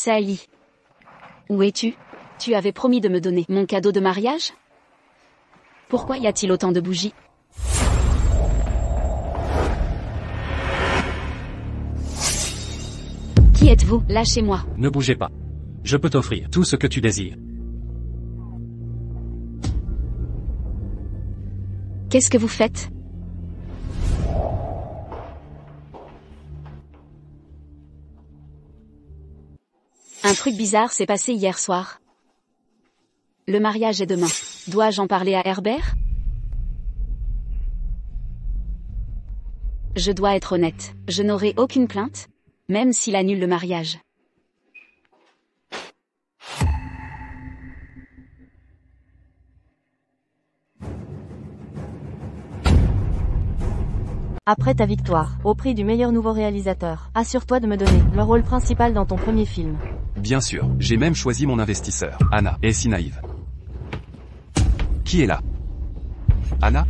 Sally. Où es-tu? Tu avais promis de me donner mon cadeau de mariage? Pourquoi y a-t-il autant de bougies? Qui êtes-vous? Lâchez-moi. Ne bougez pas. Je peux t'offrir tout ce que tu désires. Qu'est-ce que vous faites? Un truc bizarre s'est passé hier soir. Le mariage est demain. Dois-je en parler à Herbert? Je dois être honnête. Je n'aurai aucune plainte, même s'il annule le mariage. Après ta victoire, au prix du meilleur nouveau réalisateur, assure-toi de me donner le rôle principal dans ton premier film. Bien sûr, j'ai même choisi mon investisseur. Anna est si naïve. Qui est là? Anna?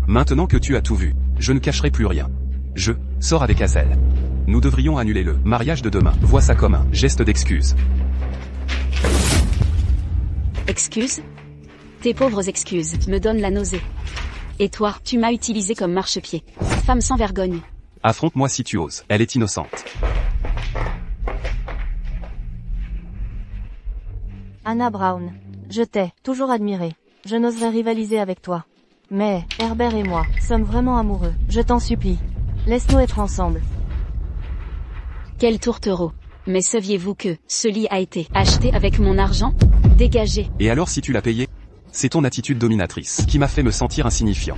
Maintenant que tu as tout vu, je ne cacherai plus rien. Je sors avec Hazel. Nous devrions annuler le mariage de demain. Vois ça comme un geste d'excuse. Excuses? Tes pauvres excuses me donnent la nausée. Et toi, tu m'as utilisé comme marchepied. Femme sans vergogne. Affronte-moi si tu oses. Elle est innocente. Anna Brown. Je t'ai toujours admirée. Je n'oserais rivaliser avec toi. Mais, Herbert et moi, sommes vraiment amoureux. Je t'en supplie. Laisse-nous être ensemble. Quel tourtereau. Mais saviez-vous que ce lit a été acheté avec mon argent? Dégagez. Et alors si tu l'as payé? C'est ton attitude dominatrice qui m'a fait me sentir insignifiant.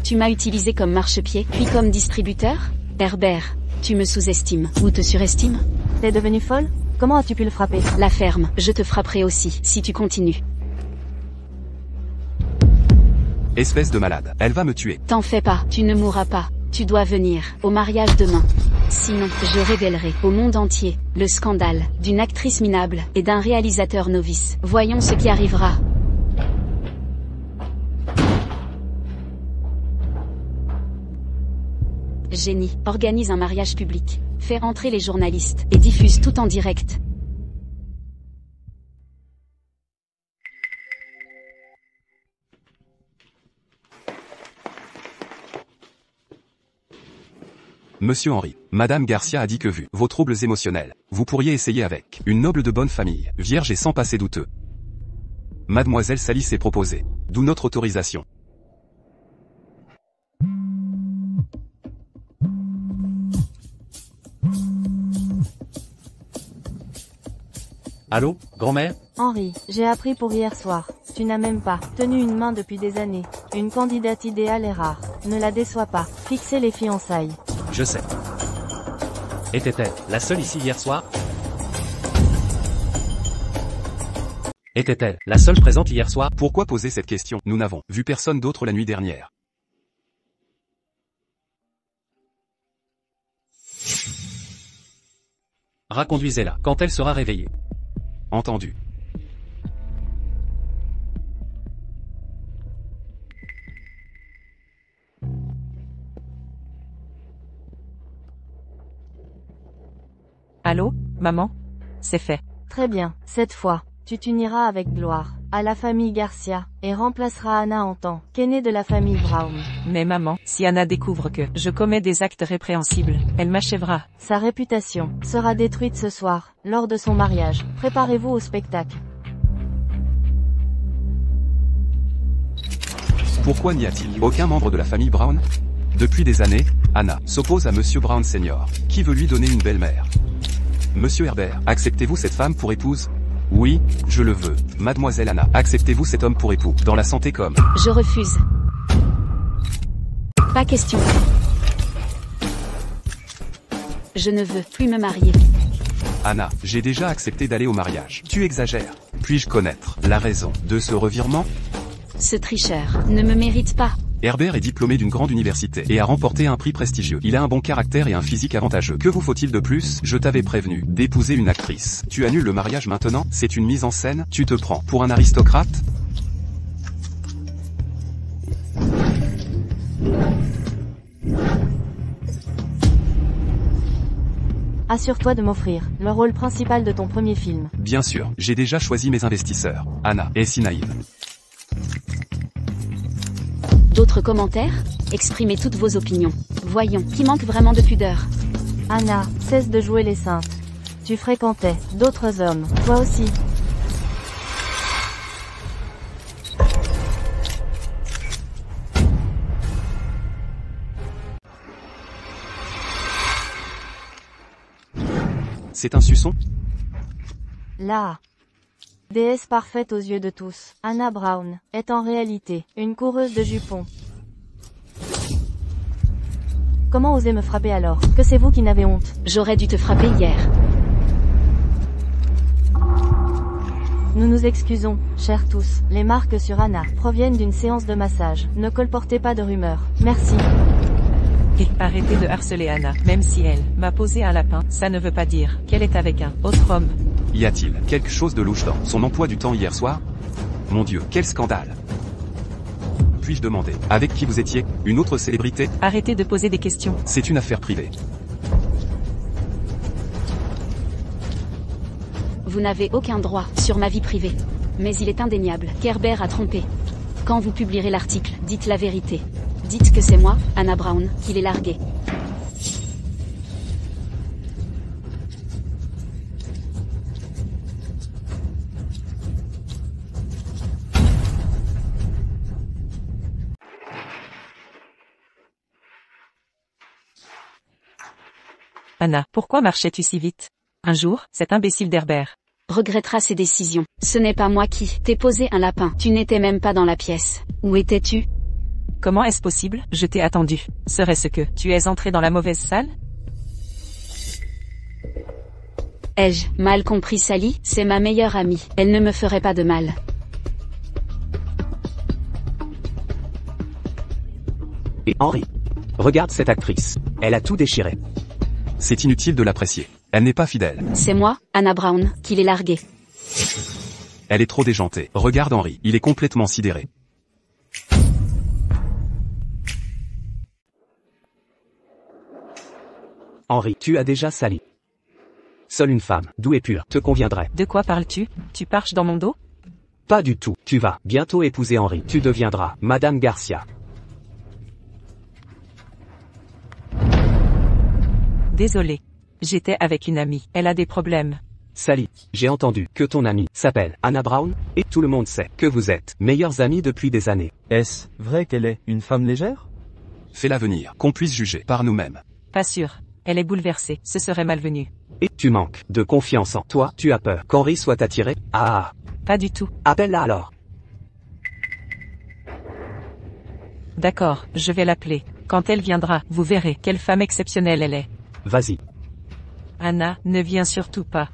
Tu m'as utilisé comme marchepied, puis comme distributeur? Herbert, tu me sous-estimes ou te surestimes? T'es devenue folle? Comment as-tu pu le frapper? La ferme, je te frapperai aussi, si tu continues. Espèce de malade, elle va me tuer. T'en fais pas, tu ne mourras pas. Tu dois venir au mariage demain. Sinon, je révélerai au monde entier le scandale d'une actrice minable et d'un réalisateur novice. Voyons ce qui arrivera. Génie, organise un mariage public. Fais rentrer les journalistes et diffuse tout en direct. Monsieur Henry, Madame Garcia a dit que vu vos troubles émotionnels, vous pourriez essayer avec une noble de bonne famille, vierge et sans passé douteux. Mademoiselle Sally s'est proposée, d'où notre autorisation. Allô, grand-mère? Henri, j'ai appris pour hier soir. Tu n'as même pas tenu une main depuis des années. Une candidate idéale est rare. Ne la déçois pas. Fixez les fiançailles. Je sais. Était-elle la seule ici hier soir? Était-elle la seule présente hier soir? Pourquoi poser cette question? Nous n'avons vu personne d'autre la nuit dernière. Reconduisez-la quand elle sera réveillée. Entendu. Allô, maman? C'est fait. Très bien. Cette fois, tu t'uniras avec gloire à la famille Garcia et remplaceras Anna en tant qu'aînée de la famille Brown. Mais maman, si Anna découvre que je commets des actes répréhensibles, elle m'achèvera. Sa réputation sera détruite ce soir, lors de son mariage. Préparez-vous au spectacle. Pourquoi n'y a-t-il aucun membre de la famille Brown? Depuis des années, Anna s'oppose à Monsieur Brown Senior, qui veut lui donner une belle-mère. Monsieur Herbert, acceptez-vous cette femme pour épouse? Oui, je le veux. Mademoiselle Anna, acceptez-vous cet homme pour époux, dans la santé comme... Je refuse. Pas question. Je ne veux plus me marier. Anna, j'ai déjà accepté d'aller au mariage. Tu exagères. Puis-je connaître la raison de ce revirement? Ce tricheur ne me mérite pas. Herbert est diplômé d'une grande université et a remporté un prix prestigieux. Il a un bon caractère et un physique avantageux. Que vous faut-il de plus? Je t'avais prévenu d'épouser une actrice. Tu annules le mariage maintenant? C'est une mise en scène? Tu te prends pour un aristocrate? Assure-toi de m'offrir le rôle principal de ton premier film. Bien sûr, j'ai déjà choisi mes investisseurs. Anna est si naïve. D'autres commentaires? Exprimez toutes vos opinions. Voyons, qui manque vraiment de pudeur? Anna, cesse de jouer les saintes. Tu fréquentais d'autres hommes, toi aussi. C'est un suçon? La déesse parfaite aux yeux de tous, Anna Brown, est en réalité une coureuse de jupons. Comment oser me frapper alors? Que c'est vous qui n'avez honte? J'aurais dû te frapper hier. Nous nous excusons, chers tous. Les marques sur Anna proviennent d'une séance de massage. Ne colportez pas de rumeurs. Merci. Et arrêtez de harceler Anna. Même si elle m'a posé un lapin, ça ne veut pas dire qu'elle est avec un autre homme. Y a-t-il quelque chose de louche dans son emploi du temps hier soir? Mon Dieu, quel scandale! Puis-je demander avec qui vous étiez? Une autre célébrité? Arrêtez de poser des questions. C'est une affaire privée. Vous n'avez aucun droit sur ma vie privée. Mais il est indéniable qu'Herbert a trompé. Quand vous publierez l'article, dites la vérité. Dites que c'est moi, Anna Brown, qui l'ai largué. Anna, pourquoi marchais-tu si vite? Un jour, cet imbécile d'Herbert Regrettera ses décisions. Ce n'est pas moi qui t'ai posé un lapin. Tu n'étais même pas dans la pièce. Où étais-tu? Comment est-ce possible? Je t'ai attendu. Serait-ce que tu es entré dans la mauvaise salle? Ai-je mal compris Sally? C'est ma meilleure amie. Elle ne me ferait pas de mal. Et Henry. Regarde cette actrice. Elle a tout déchiré. C'est inutile de l'apprécier. Elle n'est pas fidèle. C'est moi, Anna Brown, qui l'ai larguée. Elle est trop déjantée. Regarde Henry, il est complètement sidéré. Henry, tu as déjà sali. Seule une femme, douée et pure, te conviendrait. De quoi parles-tu? Tu marches dans mon dos? Pas du tout. Tu vas bientôt épouser Henry. Tu deviendras Madame Garcia. Désolé. J'étais avec une amie. Elle a des problèmes. Sally, j'ai entendu que ton amie s'appelle Anna Brown, et tout le monde sait que vous êtes meilleurs amis depuis des années. Est-ce vrai qu'elle est une femme légère? Fais-la venir, qu'on puisse juger par nous-mêmes. Pas sûr. Elle est bouleversée. Ce serait malvenu. Et tu manques de confiance en toi. Tu as peur qu'Henry soit attiré? Ah. Pas du tout. Appelle-la alors. D'accord, je vais l'appeler. Quand elle viendra, vous verrez quelle femme exceptionnelle elle est. Vas-y. Anna, ne viens surtout pas.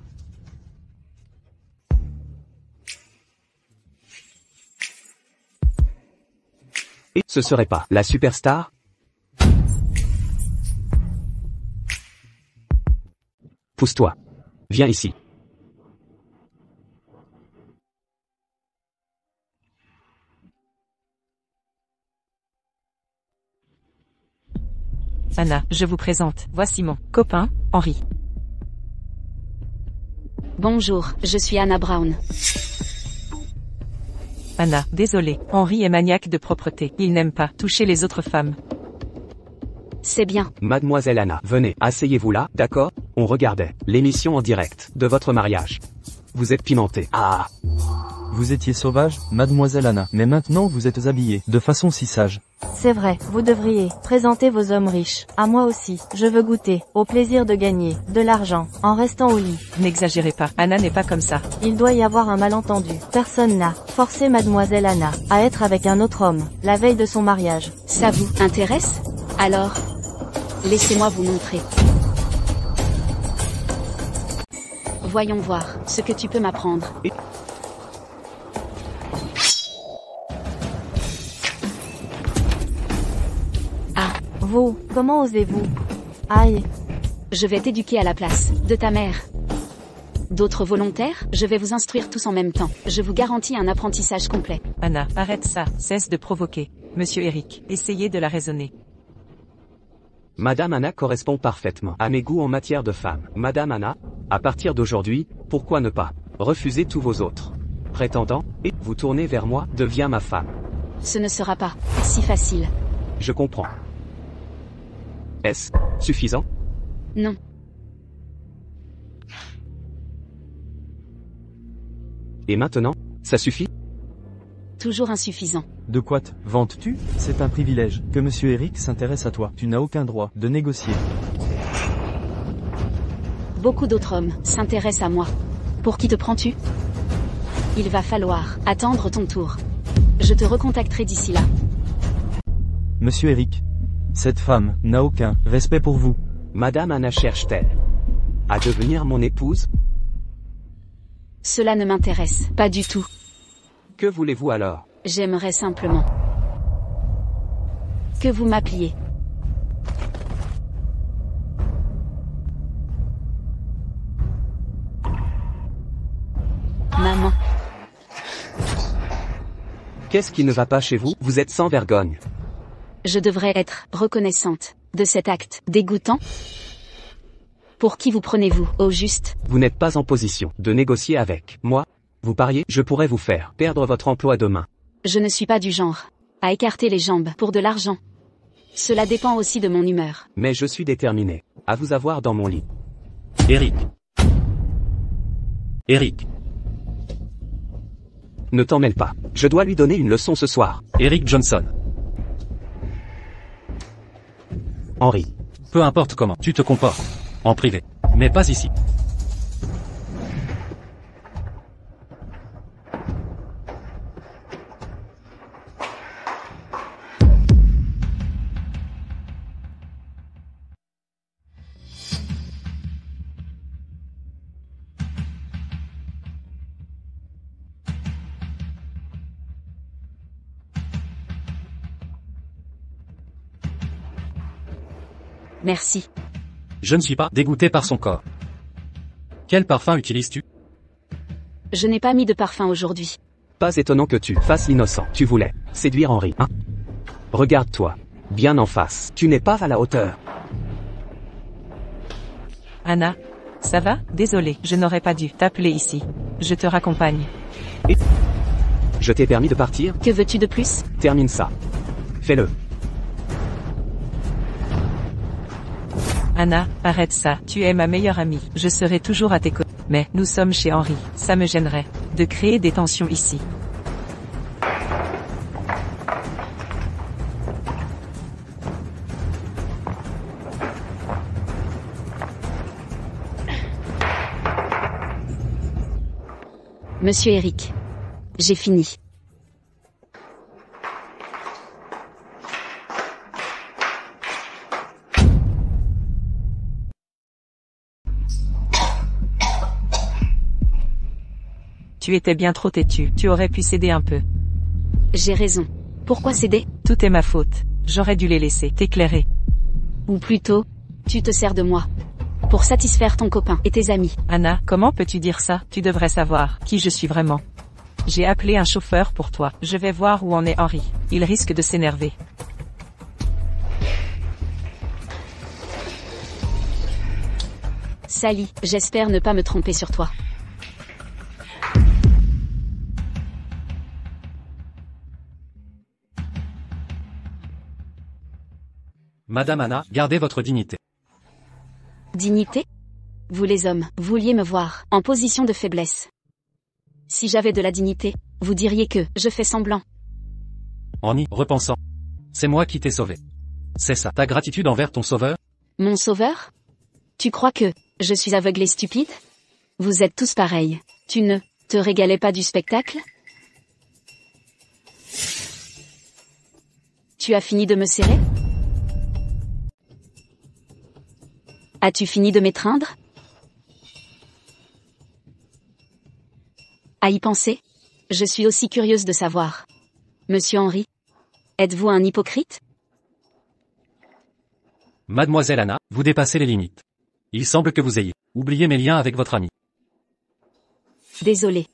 Et ce serait pas la superstar? Pousse-toi. Viens ici. Anna, je vous présente. Voici mon copain, Henry. Bonjour, je suis Anna Brown. Anna, désolé. Henry est maniaque de propreté. Il n'aime pas toucher les autres femmes. C'est bien. Mademoiselle Anna, venez, asseyez-vous là, d'accord? On regardait l'émission en direct de votre mariage. Vous êtes pimentée. Ah. Vous étiez sauvage, mademoiselle Anna, mais maintenant vous êtes habillée de façon si sage. C'est vrai, vous devriez présenter vos hommes riches. À moi aussi, je veux goûter au plaisir de gagner de l'argent en restant au lit. N'exagérez pas, Anna n'est pas comme ça. Il doit y avoir un malentendu. Personne n'a forcé mademoiselle Anna à être avec un autre homme la veille de son mariage. Ça vous intéresse? Alors, laissez-moi vous montrer. Voyons voir ce que tu peux m'apprendre. Vous, comment osez-vous? Aïe. Je vais t'éduquer à la place de ta mère. D'autres volontaires? Je vais vous instruire tous en même temps. Je vous garantis un apprentissage complet. Anna, arrête ça, cesse de provoquer. Monsieur Eric, essayez de la raisonner. Madame Anna correspond parfaitement à mes goûts en matière de femme. Madame Anna, à partir d'aujourd'hui, pourquoi ne pas refuser tous vos autres prétendants, et vous tournez vers moi, deviens ma femme. Ce ne sera pas si facile. Je comprends. Est-ce suffisant? Non. Et maintenant, ça suffit? Toujours insuffisant. De quoi te vantes-tu? C'est un privilège que Monsieur Eric s'intéresse à toi. Tu n'as aucun droit de négocier. Beaucoup d'autres hommes s'intéressent à moi. Pour qui te prends-tu? Il va falloir attendre ton tour. Je te recontacterai d'ici là. Monsieur Eric, cette femme n'a aucun respect pour vous. Madame Anna cherche-t-elle à devenir mon épouse? Cela ne m'intéresse pas du tout. Que voulez-vous alors? J'aimerais simplement que vous m'appeliez maman. Qu'est-ce qui ne va pas chez vous? Vous êtes sans vergogne. Je devrais être reconnaissante de cet acte dégoûtant. Pour qui vous prenez-vous, au juste? Vous n'êtes pas en position de négocier avec moi. Vous pariez, je pourrais vous faire perdre votre emploi demain. Je ne suis pas du genre à écarter les jambes pour de l'argent. Cela dépend aussi de mon humeur. Mais je suis déterminé à vous avoir dans mon lit. Eric. Eric. Ne t'en mêle pas. Je dois lui donner une leçon ce soir. Eric Johnson. Henry. Peu importe comment tu te comportes. En privé. Mais pas ici. Merci. Je ne suis pas dégoûté par son corps. Quel parfum utilises-tu? Je n'ai pas mis de parfum aujourd'hui. Pas étonnant que tu fasses l'innocent. Tu voulais séduire Henry, hein? Regarde-toi. Bien en face. Tu n'es pas à la hauteur. Anna, ça va? Désolé, je n'aurais pas dû t'appeler ici. Je te raccompagne. Je t'ai permis de partir? Que veux-tu de plus? Termine ça. Fais-le. Anna, arrête ça. Tu es ma meilleure amie. Je serai toujours à tes côtés. Mais, nous sommes chez Henry. Ça me gênerait de créer des tensions ici. Monsieur Eric. J'ai fini. Tu étais bien trop têtu. Tu aurais pu céder un peu. J'ai raison. Pourquoi céder? Tout est ma faute. J'aurais dû les laisser t'éclairer. Ou plutôt, tu te sers de moi. Pour satisfaire ton copain et tes amis. Anna, comment peux-tu dire ça? Tu devrais savoir qui je suis vraiment. J'ai appelé un chauffeur pour toi. Je vais voir où en est Henry. Il risque de s'énerver. Sally, j'espère ne pas me tromper sur toi. Madame Anna, gardez votre dignité. Dignité? Vous les hommes, vouliez me voir en position de faiblesse. Si j'avais de la dignité, vous diriez que je fais semblant. En y repensant. C'est moi qui t'ai sauvé. C'est ça, ta gratitude envers ton sauveur? Mon sauveur? Tu crois que je suis aveugle et stupide? Vous êtes tous pareils. Tu ne te régalais pas du spectacle? Tu as fini de me serrer? As-tu fini de m'étreindre? À y penser? Je suis aussi curieuse de savoir. Monsieur Henry? Êtes-vous un hypocrite? Mademoiselle Anna, vous dépassez les limites. Il semble que vous ayez oublié mes liens avec votre ami. Désolé.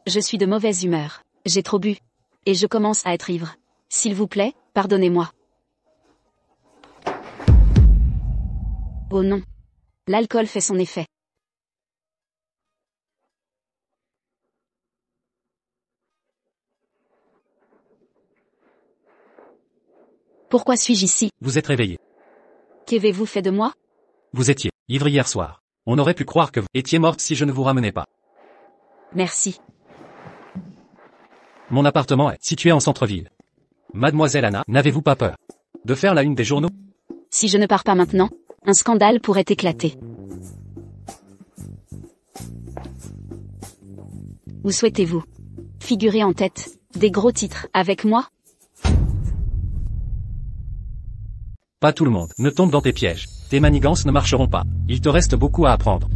Je suis de mauvaise humeur. J'ai trop bu. Et je commence à être ivre. S'il vous plaît, pardonnez-moi. Oh non. L'alcool fait son effet. Pourquoi suis-je ici? Vous êtes réveillé. Qu'avez-vous fait de moi? Vous étiez ivre hier soir. On aurait pu croire que vous étiez morte si je ne vous ramenais pas. Merci. Mon appartement est situé en centre-ville. Mademoiselle Anna, n'avez-vous pas peur de faire la une des journaux? Si je ne pars pas maintenant, un scandale pourrait éclater. Où souhaitez-vous figurer en tête des gros titres avec moi? Pas tout le monde ne tombe dans tes pièges. Tes manigances ne marcheront pas. Il te reste beaucoup à apprendre.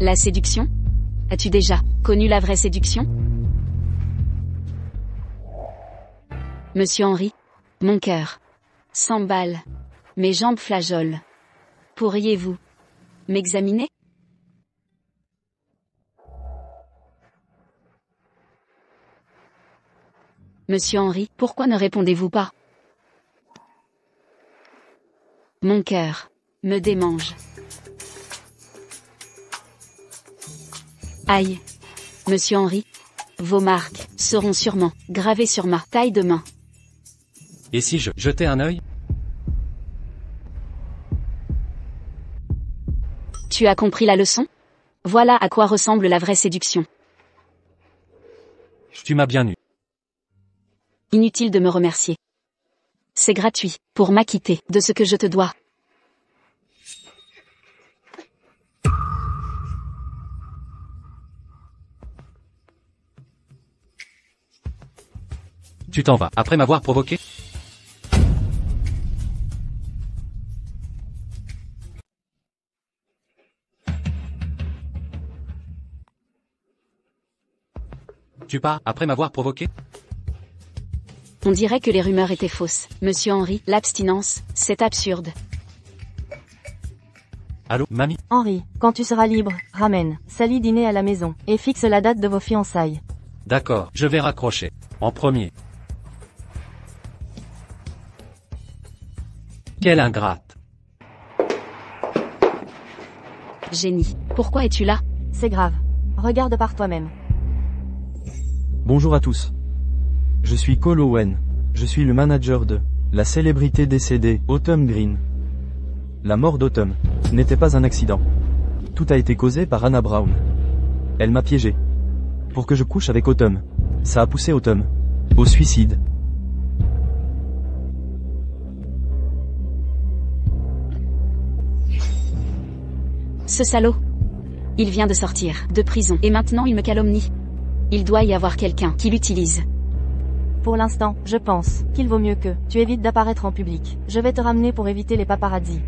La séduction? As-tu déjà connu la vraie séduction? Monsieur Henry, mon cœur s'emballe, mes jambes flageolent. Pourriez-vous m'examiner? Monsieur Henry, pourquoi ne répondez-vous pas? Mon cœur me démange. Aïe. Monsieur Henry, vos marques seront sûrement gravées sur ma taille de main. Et si je jetais un œil? Tu as compris la leçon? Voilà à quoi ressemble la vraie séduction. Tu m'as bien eu. Inutile de me remercier. C'est gratuit, pour m'acquitter de ce que je te dois. Tu t'en vas, après m'avoir provoqué? Tu pars, après m'avoir provoqué? On dirait que les rumeurs étaient fausses. Monsieur Henry, l'abstinence, c'est absurde. Allô, mamie? Henry, quand tu seras libre, ramène Sally dîner à la maison, et fixe la date de vos fiançailles. D'accord, je vais raccrocher. En premier. Quelle ingrate. Génie. Pourquoi es-tu là? C'est grave. Regarde par toi-même. Bonjour à tous. Je suis Cole Owen. Je suis le manager de la célébrité décédée, Autumn Green. La mort d'Autumn n'était pas un accident. Tout a été causé par Anna Brown. Elle m'a piégé. Pour que je couche avec Autumn. Ça a poussé Autumn au suicide. Ce salaud. Il vient de sortir de prison et maintenant il me calomnie. Il doit y avoir quelqu'un qui l'utilise. Pour l'instant, je pense qu'il vaut mieux que tu évites d'apparaître en public. Je vais te ramener pour éviter les paparazzis.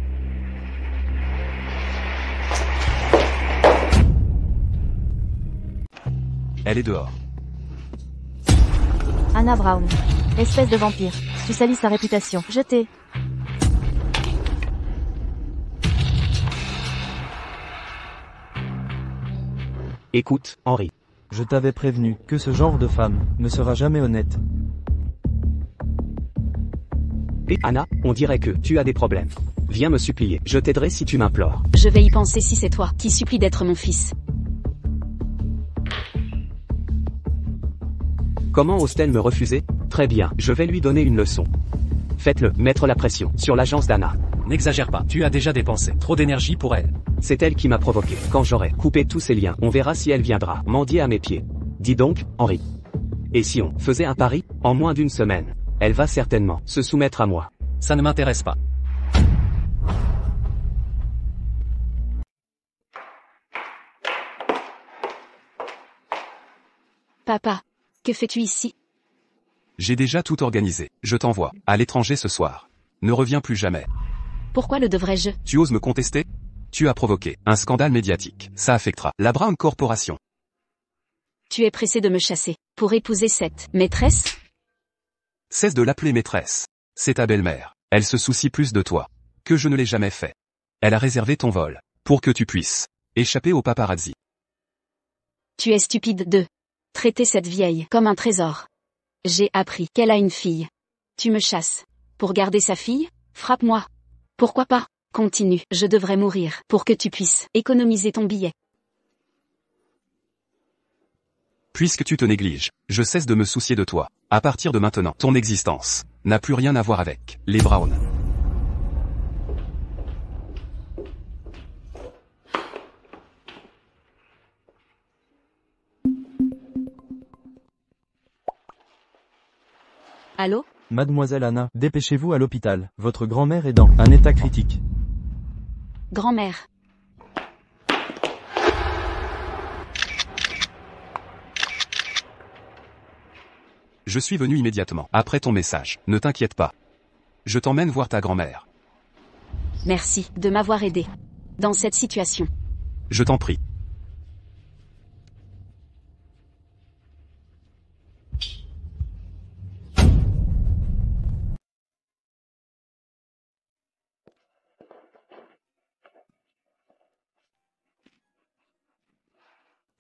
Elle est dehors. Anna Brown. Espèce de vampire. Tu salis sa réputation. Je t'ai. Écoute, Henry. Je t'avais prévenu que ce genre de femme ne sera jamais honnête. Et Anna, on dirait que tu as des problèmes. Viens me supplier, je t'aiderai si tu m'implores. Je vais y penser si c'est toi qui supplie d'être mon fils. Comment ose-t-elle me refuser? Très bien, je vais lui donner une leçon. Faites-le, mettre la pression sur l'agence d'Anna. N'exagère pas, tu as déjà dépensé trop d'énergie pour elle. C'est elle qui m'a provoqué. Quand j'aurai coupé tous ses liens, on verra si elle viendra mendier à mes pieds. Dis donc, Henry. Et si on faisait un pari, en moins d'une semaine, elle va certainement se soumettre à moi. Ça ne m'intéresse pas. Papa, que fais-tu ici? J'ai déjà tout organisé. Je t'envoie à l'étranger ce soir. Ne reviens plus jamais. Pourquoi le devrais-je? Tu oses me contester? Tu as provoqué un scandale médiatique. Ça affectera la Brown Corporation. Tu es pressé de me chasser pour épouser cette maîtresse? Cesse de l'appeler maîtresse. C'est ta belle-mère. Elle se soucie plus de toi que je ne l'ai jamais fait. Elle a réservé ton vol, pour que tu puisses échapper aux paparazzi. Tu es stupide de traiter cette vieille comme un trésor. J'ai appris qu'elle a une fille. Tu me chasses. Pour garder sa fille? Frappe-moi. Pourquoi pas? Continue, je devrais mourir pour que tu puisses économiser ton billet. Puisque tu te négliges, je cesse de me soucier de toi. À partir de maintenant, ton existence n'a plus rien à voir avec les Brown. Allô? Mademoiselle Anna, dépêchez-vous à l'hôpital. Votre grand-mère est dans un état critique. Grand-mère. Je suis venu immédiatement, après ton message. Ne t'inquiète pas. Je t'emmène voir ta grand-mère. Merci de m'avoir aidé dans cette situation. Je t'en prie.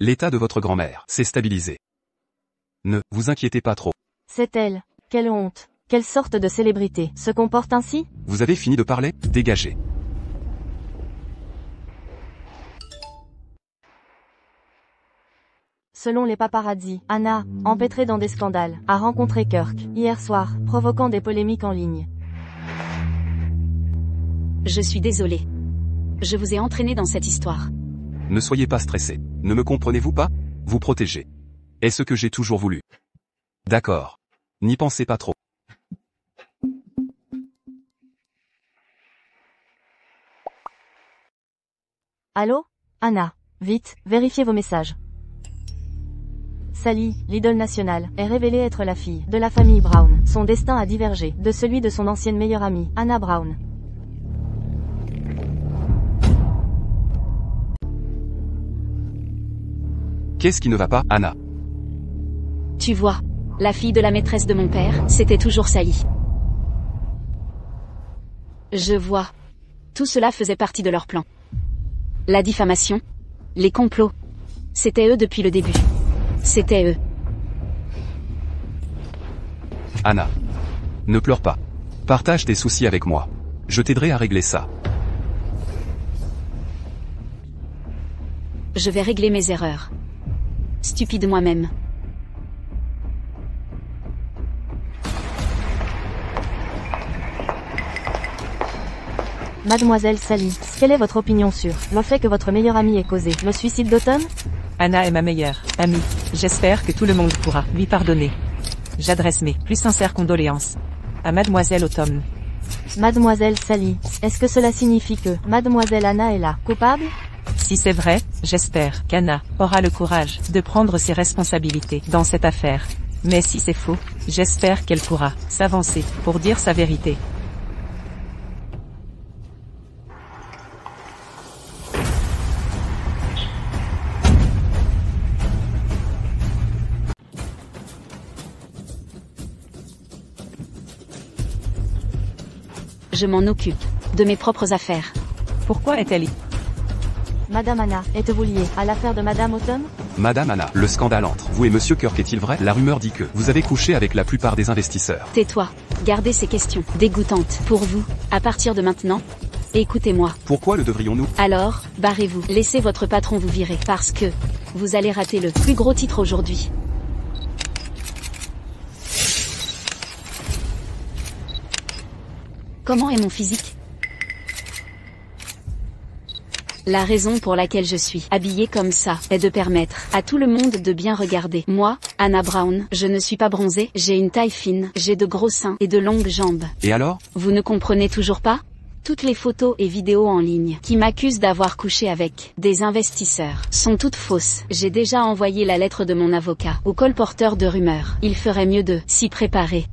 L'état de votre grand-mère s'est stabilisé. Ne vous inquiétez pas trop. C'est elle. Quelle honte. Quelle sorte de célébrité se comporte ainsi? Vous avez fini de parler? Dégagez. Selon les paparazzi, Anna, empêtrée dans des scandales, a rencontré Kirk, hier soir, provoquant des polémiques en ligne. Je suis désolée. Je vous ai entraîné dans cette histoire. Ne soyez pas stressé. Ne me comprenez-vous pas? Vous protéger. Est ce que j'ai toujours voulu. D'accord. N'y pensez pas trop. Allô? Anna. Vite, vérifiez vos messages. Sally, l'idole nationale, est révélée être la fille de la famille Brown. Son destin a divergé de celui de son ancienne meilleure amie, Anna Brown. Qu'est-ce qui ne va pas, Anna? Tu vois, la fille de la maîtresse de mon père, c'était toujours Sally. Je vois. Tout cela faisait partie de leur plan. La diffamation, les complots. C'était eux depuis le début. C'était eux. Anna. Ne pleure pas. Partage tes soucis avec moi. Je t'aiderai à régler ça. Je vais régler mes erreurs. Stupide moi-même. Mademoiselle Sally, quelle est votre opinion sur le fait que votre meilleure amie ait causé le suicide d'Autumn? Anna est ma meilleure amie. J'espère que tout le monde pourra lui pardonner. J'adresse mes plus sincères condoléances à Mademoiselle Autumn. Mademoiselle Sally, est-ce que cela signifie que Mademoiselle Anna est la coupable? Si c'est vrai, j'espère qu'Anna aura le courage de prendre ses responsabilités dans cette affaire. Mais si c'est faux, j'espère qu'elle pourra s'avancer pour dire sa vérité. Je m'en occupe de mes propres affaires. Pourquoi est-elle Madame Anna, êtes-vous liée à l'affaire de Madame Autumn? Madame Anna, le scandale entre vous et Monsieur Kirk est-il vrai? La rumeur dit que vous avez couché avec la plupart des investisseurs. Tais-toi. Gardez ces questions dégoûtantes pour vous. À partir de maintenant, écoutez-moi. Pourquoi le devrions-nous? Alors, barrez-vous. Laissez votre patron vous virer parce que vous allez rater le plus gros titre aujourd'hui. Comment est mon physique? La raison pour laquelle je suis habillée comme ça est de permettre à tout le monde de bien regarder. Moi, Anna Brown, je ne suis pas bronzée, j'ai une taille fine, j'ai de gros seins et de longues jambes. Et alors? Vous ne comprenez toujours pas? Toutes les photos et vidéos en ligne qui m'accusent d'avoir couché avec des investisseurs sont toutes fausses. J'ai déjà envoyé la lettre de mon avocat au colporteur de rumeurs. Il ferait mieux de s'y préparer.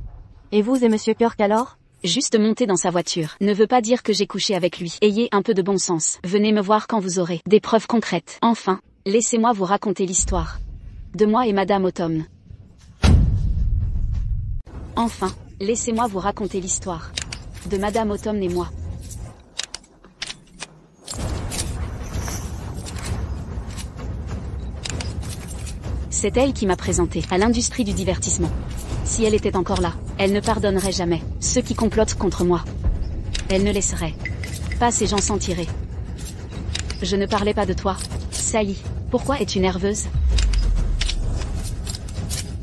Et vous et Monsieur Kirk alors? Juste monter dans sa voiture ne veut pas dire que j'ai couché avec lui. Ayez un peu de bon sens. Venez me voir quand vous aurez des preuves concrètes. Enfin, laissez-moi vous raconter l'histoire de moi et Madame Autumn. Enfin, laissez-moi vous raconter l'histoire de Madame Autumn et moi. C'est elle qui m'a présenté à l'industrie du divertissement. Si elle était encore là, elle ne pardonnerait jamais ceux qui complotent contre moi. Elle ne laisserait pas ces gens s'en tirer. Je ne parlais pas de toi. Sally, pourquoi es-tu nerveuse?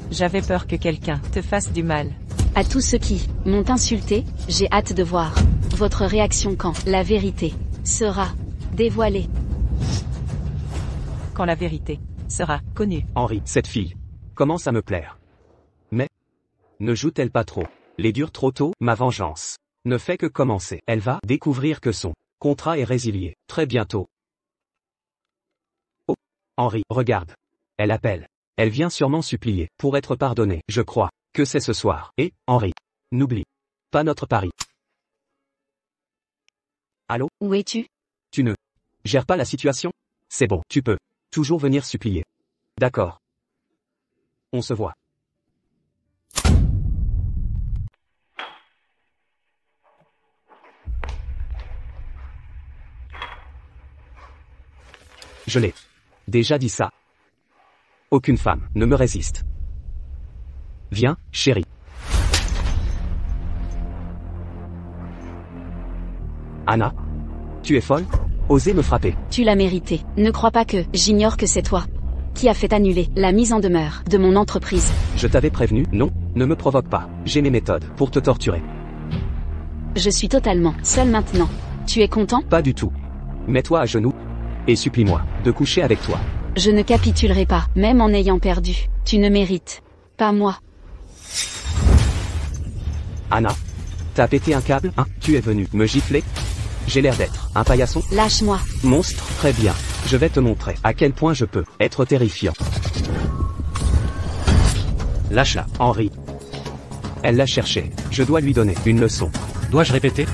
J'avais peur que quelqu'un te fasse du mal. À tous ceux qui m'ont insulté, j'ai hâte de voir votre réaction quand la vérité sera dévoilée. Quand la vérité sera connue. Henri, cette fille commence à me plaire. Mais ne joue-t-elle pas trop les durs trop tôt? Ma vengeance ne fait que commencer. Elle va découvrir que son contrat est résilié très bientôt. Oh, Henri, regarde. Elle appelle. Elle vient sûrement supplier pour être pardonnée. Je crois que c'est ce soir. Et, Henri, n'oublie pas notre pari. Allô? Où es-tu? Tu ne gères pas la situation? C'est bon, tu peux toujours venir supplier. D'accord. On se voit. Je l'ai déjà dit ça. Aucune femme ne me résiste. Viens, chérie. Anna? Tu es folle? Osez me frapper. Tu l'as mérité. Ne crois pas que j'ignore que c'est toi qui a fait annuler la mise en demeure de mon entreprise. Je t'avais prévenu, non, ne me provoque pas. J'ai mes méthodes pour te torturer. Je suis totalement seule maintenant. Tu es content? Pas du tout. Mets-toi à genoux et supplie-moi de coucher avec toi. Je ne capitulerai pas, même en ayant perdu. Tu ne mérites pas moi. Anna? T'as pété un câble, hein? Tu es venu me gifler? J'ai l'air d'être un paillasson? Lâche-moi. Monstre, très bien. Je vais te montrer à quel point je peux être terrifiant. Lâche-la, Henri. Elle l'a cherché. Je dois lui donner une leçon. Dois-je répéter?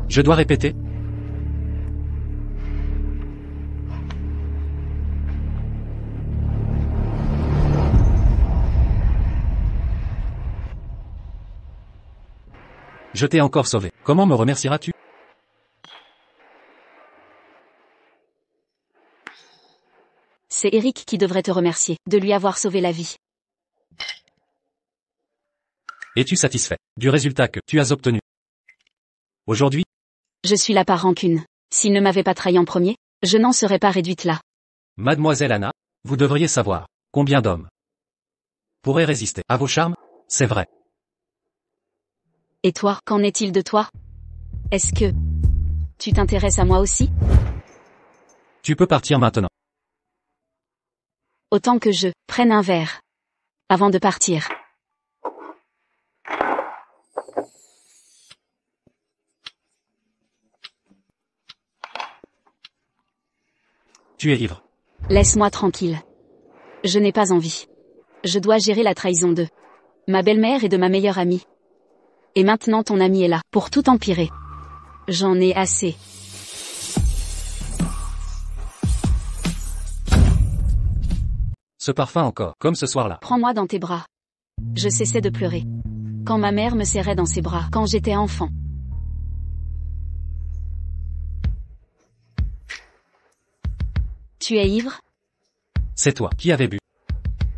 Je dois répéter? Je t'ai encore sauvé. Comment me remercieras-tu? C'est Eric qui devrait te remercier de lui avoir sauvé la vie. Es-tu satisfait du résultat que tu as obtenu aujourd'hui? Je suis là par rancune. S'il ne m'avait pas trahi en premier, je n'en serais pas réduite là. Mademoiselle Anna, vous devriez savoir combien d'hommes pourraient résister à vos charmes, c'est vrai. Et toi, qu'en est-il de toi? Est-ce que tu t'intéresses à moi aussi? Tu peux partir maintenant. Autant que je prenne un verre avant de partir. Tu es ivre. Laisse-moi tranquille. Je n'ai pas envie. Je dois gérer la trahison de ma belle-mère et de ma meilleure amie. Et maintenant ton ami est là, pour tout empirer. J'en ai assez. Ce parfum encore, comme ce soir-là. Prends-moi dans tes bras. Je cessais de pleurer. Quand ma mère me serrait dans ses bras, quand j'étais enfant. Tu es ivre? C'est toi qui avais bu.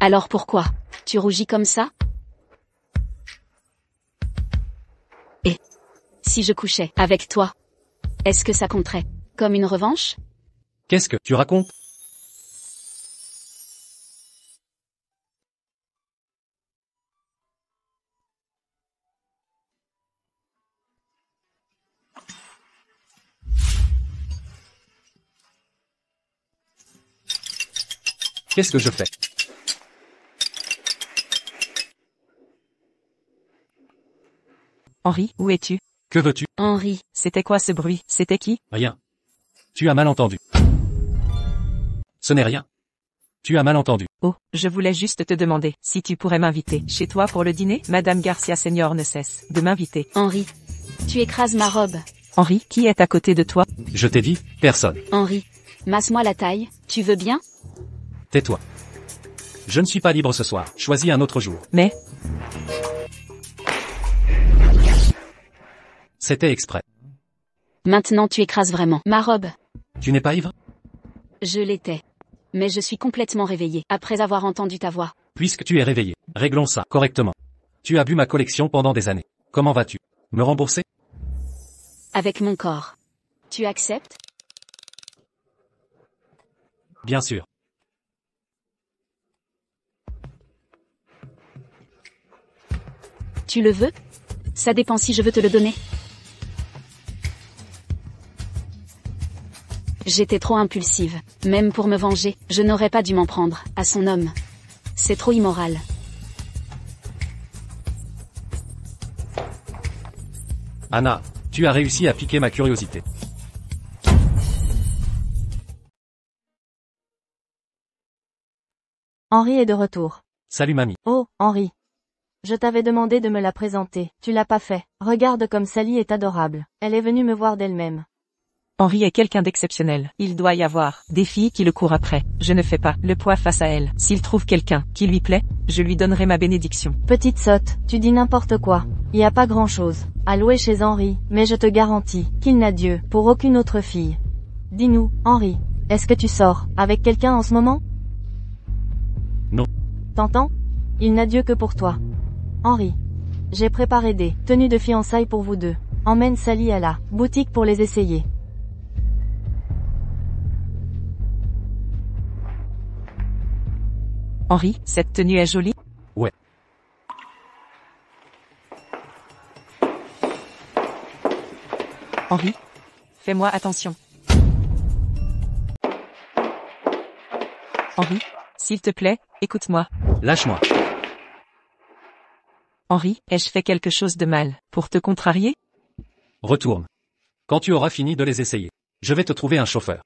Alors pourquoi tu rougis comme ça? Et si je couchais avec toi, est-ce que ça compterait comme une revanche? Qu'est-ce que tu racontes? Qu'est-ce que je fais? Henri, où es-tu? Que veux-tu? Henri, C'était quoi ce bruit? C'était qui? Rien. Tu as mal entendu. Ce n'est rien. Tu as mal entendu. Oh, je voulais juste te demander si tu pourrais m'inviter chez toi pour le dîner. Madame Garcia Senior ne cesse de m'inviter. Henri, tu écrases ma robe. Henri, qui est à côté de toi? Je t'ai dit, personne. Henri, masse-moi la taille, tu veux bien? Tais-toi. Je ne suis pas libre ce soir. Choisis un autre jour. Mais, C'était exprès. Maintenant tu écrases vraiment ma robe. Tu n'es pas ivre? Je l'étais. Mais je suis complètement réveillée, après avoir entendu ta voix. Puisque tu es réveillé, réglons ça correctement. Tu as bu ma collection pendant des années. Comment vas-tu? Me rembourser? Avec mon corps. Tu acceptes? Bien sûr. Tu le veux? Ça dépend si je veux te le donner. J'étais trop impulsive. Même pour me venger, je n'aurais pas dû m'en prendre à son homme. C'est trop immoral. Anna, tu as réussi à piquer ma curiosité. Henri est de retour. Salut mamie. Oh, Henri. Je t'avais demandé de me la présenter. Tu l'as pas fait. Regarde comme Sally est adorable. Elle est venue me voir d'elle-même. Henri est quelqu'un d'exceptionnel. Il doit y avoir des filles qui le courent après. Je ne fais pas le poids face à elle. S'il trouve quelqu'un qui lui plaît, je lui donnerai ma bénédiction. Petite sotte, tu dis n'importe quoi. Y a pas grand-chose à louer chez Henri, mais je te garantis qu'il n'a Dieu pour aucune autre fille. Dis-nous, Henri, est-ce que tu sors avec quelqu'un en ce moment? Non. T'entends? Il n'a Dieu que pour toi. Henri, j'ai préparé des tenues de fiançailles pour vous deux. Emmène Sally à la boutique pour les essayer. Henri, cette tenue est jolie? Ouais. Henri, fais-moi attention. Henri, s'il te plaît, écoute-moi. Lâche-moi. Henri, ai-je fait quelque chose de mal pour te contrarier? Retourne. Quand tu auras fini de les essayer, je vais te trouver un chauffeur.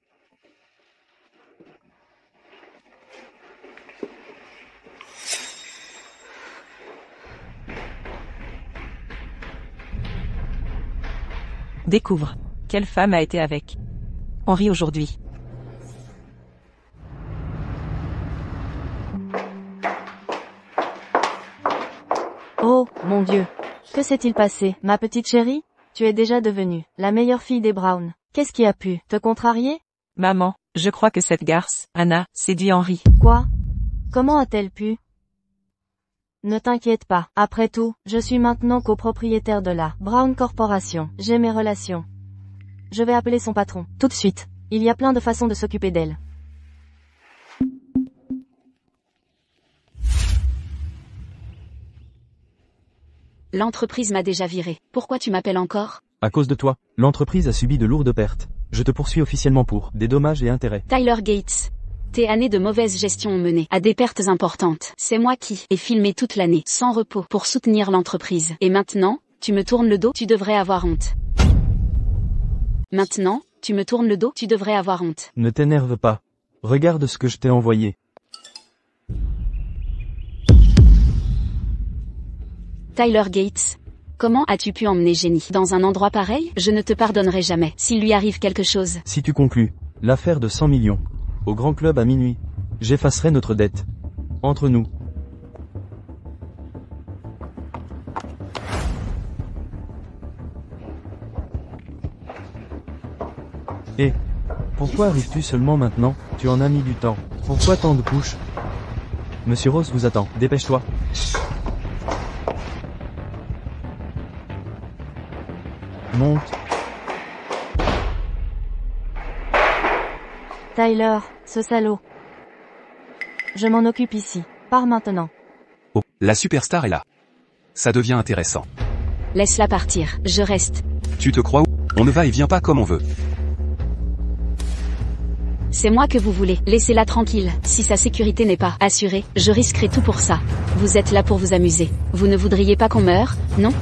Découvre. Quelle femme a été avec Henri aujourd'hui? Oh, mon Dieu. Que s'est-il passé, ma petite chérie? Tu es déjà devenue la meilleure fille des Brown. Qu'est-ce qui a pu te contrarier? Maman, je crois que cette garce, Anna, séduit Henri. Quoi? Comment a-t-elle pu? Ne t'inquiète pas. Après tout, je suis maintenant copropriétaire de la Brown Corporation. J'ai mes relations. Je vais appeler son patron. Tout de suite. Il y a plein de façons de s'occuper d'elle. L'entreprise m'a déjà viré. Pourquoi tu m'appelles encore? À cause de toi, l'entreprise a subi de lourdes pertes. Je te poursuis officiellement pour des dommages et intérêts. Tyler Gates. Tes années de mauvaise gestion ont mené à des pertes importantes. C'est moi qui ai filmé toute l'année, sans repos, pour soutenir l'entreprise. Et maintenant, tu me tournes le dos, tu devrais avoir honte. Maintenant, tu me tournes le dos, tu devrais avoir honte. Ne t'énerve pas. Regarde ce que je t'ai envoyé. Tyler Gates. Comment as-tu pu emmener Jenny dans un endroit pareil? Je ne te pardonnerai jamais s'il lui arrive quelque chose. Si tu conclus l'affaire de 100 millions au grand club à minuit, j'effacerai notre dette. Entre nous. Et pourquoi arrives-tu seulement maintenant? Tu en as mis du temps. Pourquoi tant de couches? Monsieur Ross vous attend. Dépêche-toi. Monte. Tyler, ce salaud. Je m'en occupe ici. Pars maintenant. Oh, la superstar est là. Ça devient intéressant. Laisse-la partir, je reste. Tu te crois où? On ne va et vient pas comme on veut. C'est moi que vous voulez, laissez-la tranquille. Si sa sécurité n'est pas assurée, je risquerai tout pour ça. Vous êtes là pour vous amuser. Vous ne voudriez pas qu'on meure, non?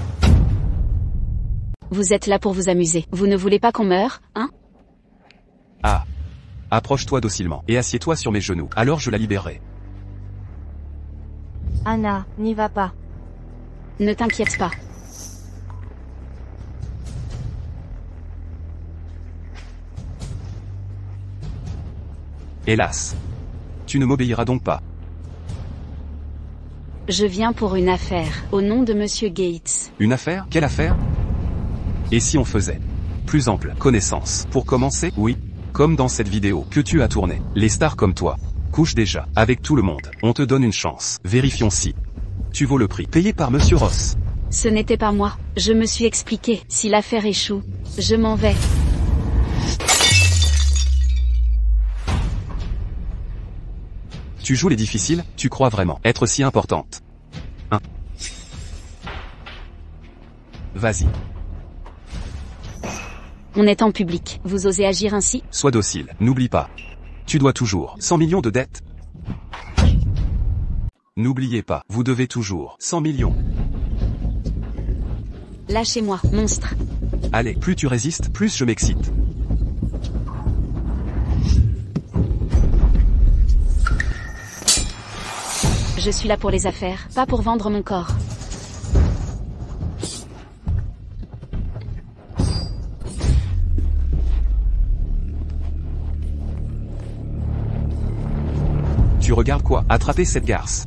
Vous êtes là pour vous amuser. Vous ne voulez pas qu'on meure, hein? Ah. Approche-toi docilement et assieds-toi sur mes genoux. Alors je la libérerai. Anna, n'y va pas. Ne t'inquiète pas. Hélas. Tu ne m'obéiras donc pas. Je viens pour une affaire, au nom de Monsieur Gates. Une affaire? Quelle affaire? Et si on faisait plus ample connaissance? Pour commencer, oui. Comme dans cette vidéo que tu as tournée. Les stars comme toi Couche déjà, avec tout le monde. On te donne une chance. Vérifions si tu vaux le prix payé par Monsieur Ross. Ce n'était pas moi. Je me suis expliqué. Si l'affaire échoue, je m'en vais. Tu joues les difficiles, tu crois vraiment être si importante. Hein? Vas-y. On est en public. Vous osez agir ainsi? Sois docile, n'oublie pas. Tu dois toujours 100 millions de dettes. N'oubliez pas, vous devez toujours 100 millions. Lâchez-moi, monstre. Allez, plus tu résistes, plus je m'excite. Je suis là pour les affaires, pas pour vendre mon corps. Tu regardes quoi? Attraper cette garce.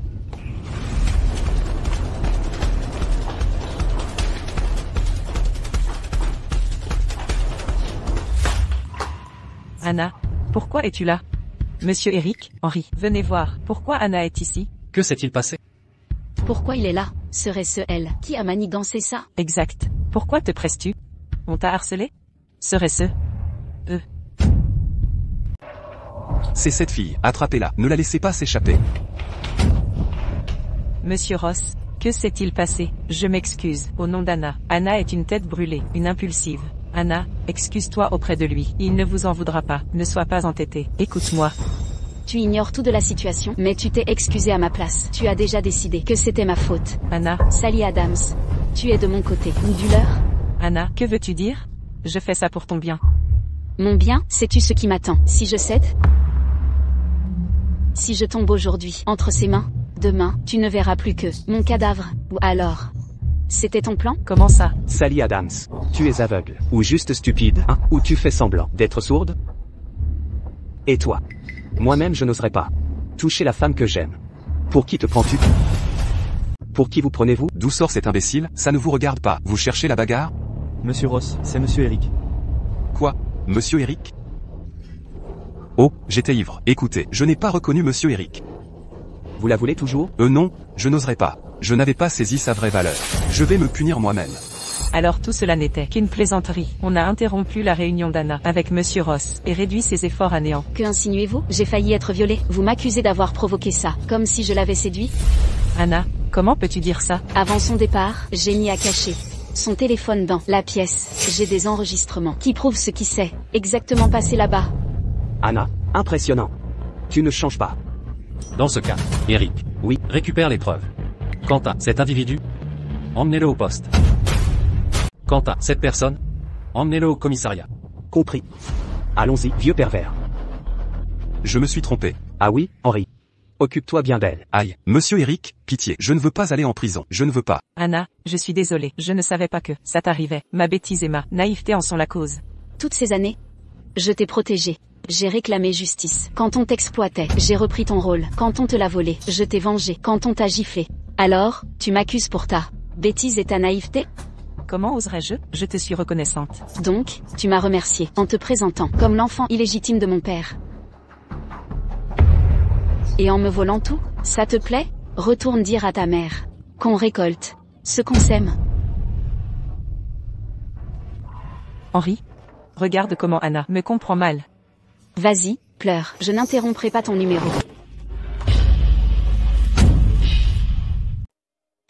Anna, pourquoi es-tu là? Monsieur Eric, Henri, venez voir. Pourquoi Anna est ici? Que s'est-il passé? Pourquoi il est là? Serait-ce elle qui a manigancé ça? Exact. Pourquoi te presses-tu? On t'a harcelé? Serait-ce eux? C'est cette fille, attrapez-la, ne la laissez pas s'échapper. Monsieur Ross, que s'est-il passé? Je m'excuse, au nom d'Anna. Anna est une tête brûlée, une impulsive. Anna, excuse-toi auprès de lui. Il ne vous en voudra pas. Ne sois pas entêtée. Écoute-moi. Tu ignores tout de la situation, mais tu t'es excusé à ma place. Tu as déjà décidé que c'était ma faute. Anna. Sally Adams. Tu es de mon côté, ou du leur? Anna, que veux-tu dire? Je fais ça pour ton bien. Mon bien, sais-tu ce qui m'attend? Si je cède? Si je tombe aujourd'hui, entre ses mains, demain, tu ne verras plus que mon cadavre. Ou alors? C'était ton plan? Comment ça? Sally Adams, tu es aveugle, ou juste stupide, hein, ou tu fais semblant d'être sourde? Et toi? Moi-même je n'oserais pas toucher la femme que j'aime. Pour qui te prends-tu? Pour qui vous prenez-vous? D'où sort cet imbécile? Ça ne vous regarde pas. Vous cherchez la bagarre? Monsieur Ross, c'est Monsieur Eric. Quoi? Monsieur Eric? Oh, j'étais ivre. Écoutez, je n'ai pas reconnu Monsieur Eric. Vous la voulez toujours? Non, je n'oserais pas. Je n'avais pas saisi sa vraie valeur. Je vais me punir moi-même. Alors tout cela n'était qu'une plaisanterie. On a interrompu la réunion d'Anna avec Monsieur Ross et réduit ses efforts à néant. Que insinuez-vous? J'ai failli être violée. Vous m'accusez d'avoir provoqué ça, comme si je l'avais séduit? Anna, comment peux-tu dire ça? Avant son départ, j'ai mis à cacher son téléphone dans la pièce. J'ai des enregistrements qui prouvent ce qui s'est exactement passé là-bas. Anna, impressionnant. Tu ne changes pas. Dans ce cas, Eric, oui, récupère les preuves. Quentin, cet individu, emmenez-le au poste. Quentin, cette personne, emmenez-le au commissariat. Compris. Allons-y, vieux pervers. Je me suis trompé. Ah oui, Henri. Occupe-toi bien d'elle. Aïe, Monsieur Eric, pitié, je ne veux pas aller en prison, je ne veux pas. Anna, je suis désolée, je ne savais pas que ça t'arrivait. Ma bêtise et ma naïveté en sont la cause. Toutes ces années, je t'ai protégé. J'ai réclamé justice. Quand on t'exploitait, j'ai repris ton rôle. Quand on te l'a volé, je t'ai vengé. Quand on t'a giflé. Alors, tu m'accuses pour ta bêtise et ta naïveté? Comment oserais-je? Je te suis reconnaissante. Donc, tu m'as remercié en te présentant comme l'enfant illégitime de mon père. Et en me volant tout, ça te plaît? Retourne dire à ta mère qu'on récolte ce qu'on sème. Henri, regarde comment Anna me comprend mal. Vas-y, pleure, je n'interromprai pas ton numéro.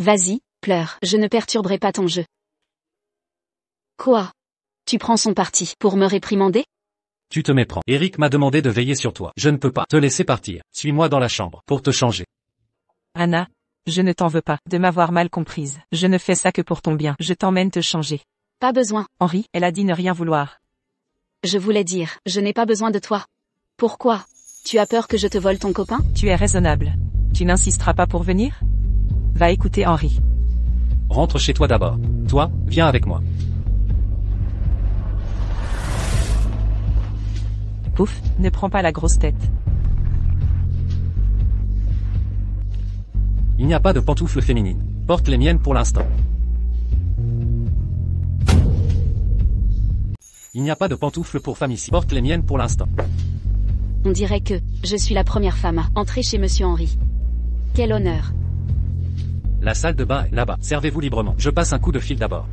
Vas-y, pleure, je ne perturberai pas ton jeu. Quoi? Tu prends son parti pour me réprimander? Tu te méprends. Eric m'a demandé de veiller sur toi. Je ne peux pas te laisser partir. Suis-moi dans la chambre pour te changer. Anna, je ne t'en veux pas de m'avoir mal comprise. Je ne fais ça que pour ton bien. Je t'emmène te changer. Pas besoin. Henri, elle a dit ne rien vouloir. Je voulais dire, je n'ai pas besoin de toi. Pourquoi? Tu as peur que je te vole ton copain? Tu es raisonnable. Tu n'insisteras pas pour venir? Va écouter Henri. Rentre chez toi d'abord. Toi, viens avec moi. Pouf, ne prends pas la grosse tête. Il n'y a pas de pantoufles féminines. Porte les miennes pour l'instant. Il n'y a pas de pantoufles pour femme ici. Porte les miennes pour l'instant. On dirait que je suis la première femme à entrer chez Monsieur Henry. Quel honneur. La salle de bain est là-bas. Servez-vous librement. Je passe un coup de fil d'abord.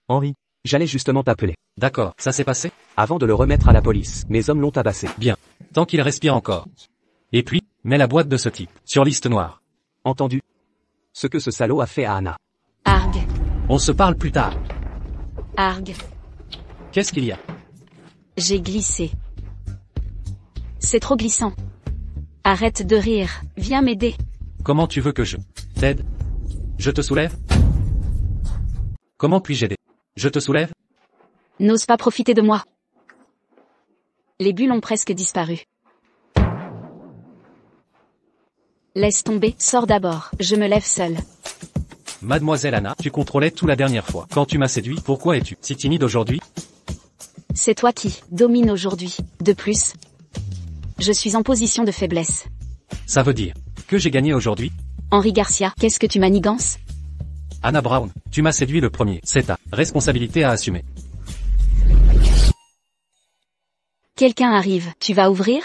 Henri, J'allais justement t'appeler. D'accord, ça s'est passé? Avant de le remettre à la police, mes hommes l'ont tabassé. Bien. Tant qu'il respire encore. Et puis, mets la boîte de ce type sur liste noire. Entendu? Ce que ce salaud a fait à Anna. Arg. On se parle plus tard. Arg. Qu'est-ce qu'il y a? J'ai glissé. C'est trop glissant. Arrête de rire, viens m'aider. Comment tu veux que je t'aide? Je te soulève? Comment puis-je aider? Je te soulève? N'ose pas profiter de moi. Les bulles ont presque disparu. Laisse tomber, sors d'abord, je me lève seule. Mademoiselle Anna, tu contrôlais tout la dernière fois. Quand tu m'as séduit, pourquoi es-tu si timide aujourd'hui? C'est toi qui domine aujourd'hui. De plus, je suis en position de faiblesse. Ça veut dire que j'ai gagné aujourd'hui? Henri Garcia, qu'est-ce que tu manigances? Anna Brown, tu m'as séduit le premier. C'est ta responsabilité à assumer. Quelqu'un arrive, tu vas ouvrir?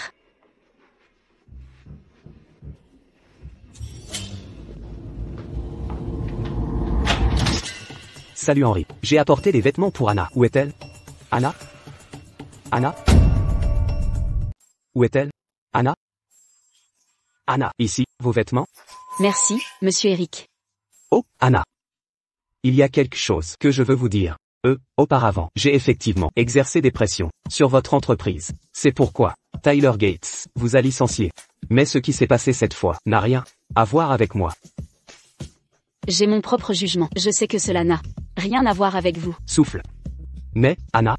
Salut Henri. J'ai apporté des vêtements pour Anna. Où est-elle? Anna? Anna? Où est-elle? Anna? Anna, ici, vos vêtements? Merci, monsieur Eric. Oh, Anna. Il y a quelque chose que je veux vous dire. Auparavant, j'ai effectivement exercé des pressions sur votre entreprise. C'est pourquoi Tyler Gates vous a licencié. Mais ce qui s'est passé cette fois n'a rien à voir avec moi. J'ai mon propre jugement. Je sais que cela n'a rien à voir avec vous. Souffle. Mais, Anna,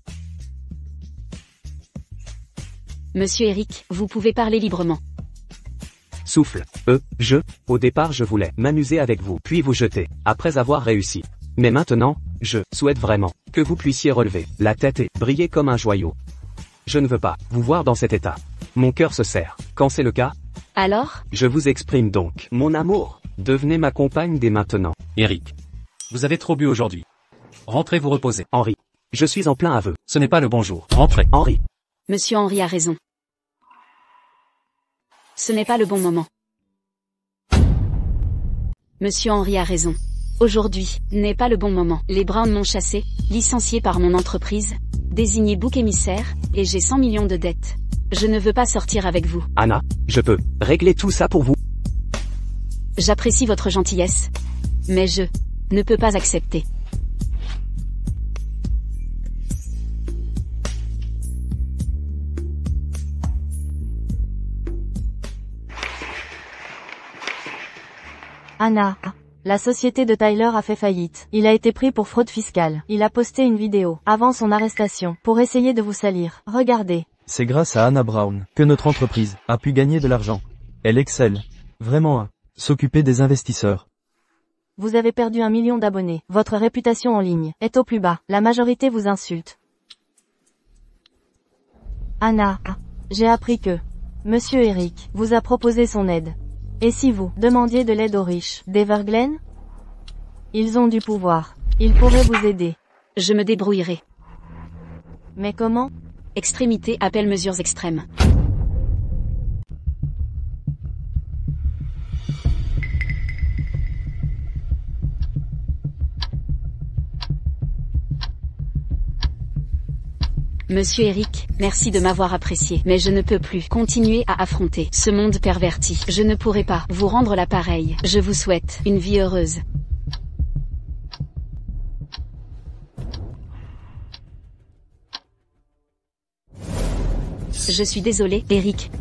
Monsieur Eric, vous pouvez parler librement. souffle. Au départ je voulais m'amuser avec vous, puis vous jeter, après avoir réussi. Mais maintenant, je souhaite vraiment que vous puissiez relever la tête et briller comme un joyau. Je ne veux pas vous voir dans cet état. Mon cœur se serre. Quand c'est le cas, Alors? je vous exprime donc mon amour. Devenez ma compagne dès maintenant. Eric, vous avez trop bu aujourd'hui. Rentrez vous reposer. Henri, je suis en plein aveu. Ce n'est pas le bon jour. Rentrez. Henri, Monsieur Henry a raison. Ce n'est pas le bon moment. Monsieur Henry a raison. Aujourd'hui n'est pas le bon moment. Les Brown m'ont chassé, licencié par mon entreprise, désigné bouc émissaire, et j'ai 100 millions de dettes. Je ne veux pas sortir avec vous. Anna, je peux régler tout ça pour vous. J'apprécie votre gentillesse, mais je ne peux pas accepter. Anna. La société de Tyler a fait faillite. Il a été pris pour fraude fiscale. Il a posté une vidéo, avant son arrestation, pour essayer de vous salir. Regardez. c'est grâce à Anna Brown que notre entreprise a pu gagner de l'argent. Elle excelle vraiment à s'occuper des investisseurs. Vous avez perdu 1 million d'abonnés. Votre réputation en ligne est au plus bas. La majorité vous insulte. Anna, j'ai appris que Monsieur Eric vous a proposé son aide. Et si vous demandiez de l'aide aux riches d'Everglen? Ils ont du pouvoir. Ils pourraient vous aider. Je me débrouillerai. Mais comment? Extrémité appelle mesures extrêmes. Monsieur Eric, merci de m'avoir apprécié, mais je ne peux plus continuer à affronter ce monde perverti. Je ne pourrai pas vous rendre l'appareil. Je vous souhaite une vie heureuse. Je suis désolé, Eric.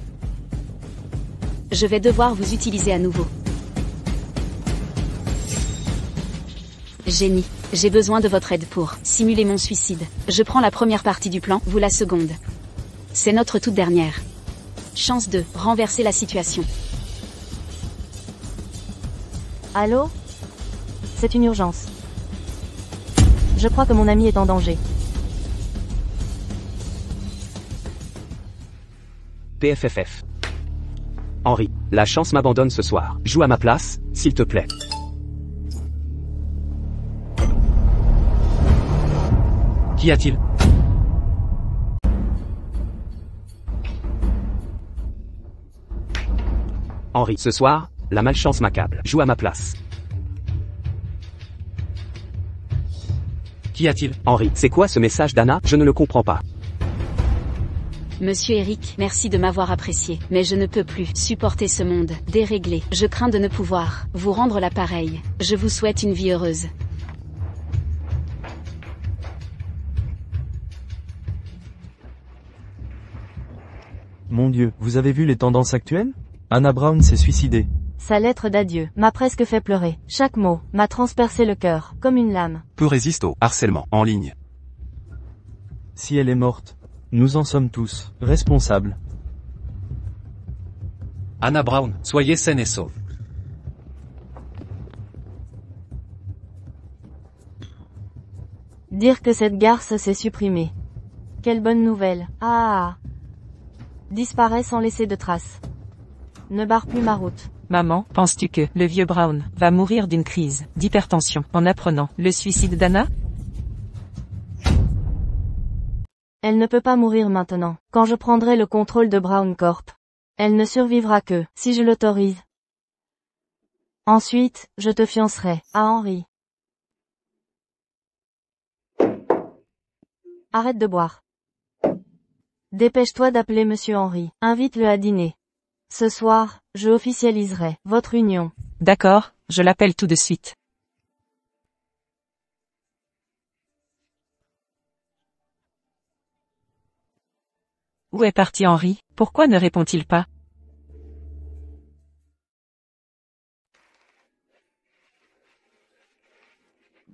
Je vais devoir vous utiliser à nouveau. Génie. J'ai besoin de votre aide pour simuler mon suicide. Je prends la première partie du plan, vous la seconde. C'est notre toute dernière chance de renverser la situation. Allô? C'est une urgence. Je crois que mon ami est en danger. PFFF. Henri, la chance m'abandonne ce soir. Joue à ma place, s'il te plaît. Qu'y a-t-il? Henri, ce soir, la malchance m'accable. Joue à ma place. Qu'y a-t-il? Henri, c'est quoi ce message d'Anna? Je ne le comprends pas. Monsieur Eric, merci de m'avoir apprécié, mais je ne peux plus supporter ce monde déréglé. Je crains de ne pouvoir vous rendre l'appareil. Je vous souhaite une vie heureuse. Mon Dieu, vous avez vu les tendances actuelles? Hannah Brown s'est suicidée. Sa lettre d'adieu m'a presque fait pleurer. Chaque mot m'a transpercé le cœur, comme une lame. Peu résiste au harcèlement en ligne. Si elle est morte, nous en sommes tous responsables. Hannah Brown, soyez saine et sauve. Dire que cette garce s'est supprimée. Quelle bonne nouvelle. Ah. Disparaît sans laisser de traces. Ne barre plus ma route. Maman, penses-tu que le vieux Brown va mourir d'une crise d'hypertension en apprenant le suicide d'Anna? Elle ne peut pas mourir maintenant. Quand je prendrai le contrôle de Brown Corp, elle ne survivra que si je l'autorise. Ensuite, je te fiancerai à Henri. Arrête de boire. Dépêche-toi d'appeler Monsieur Henri. Invite-le à dîner. Ce soir, je officialiserai votre union. D'accord, je l'appelle tout de suite. Où est parti Henri? Pourquoi ne répond-il pas?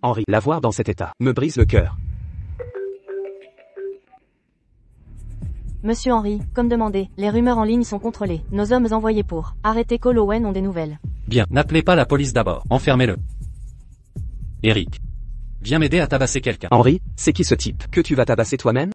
Henri, la voir dans cet état me brise le cœur. Monsieur Henri, comme demandé, les rumeurs en ligne sont contrôlées. Nos hommes envoyés pour arrêter Cole Owen ont des nouvelles. Bien, n'appelez pas la police d'abord, enfermez-le. Eric. Viens m'aider à tabasser quelqu'un. Henri, c'est qui ce type? Que tu vas tabasser toi-même?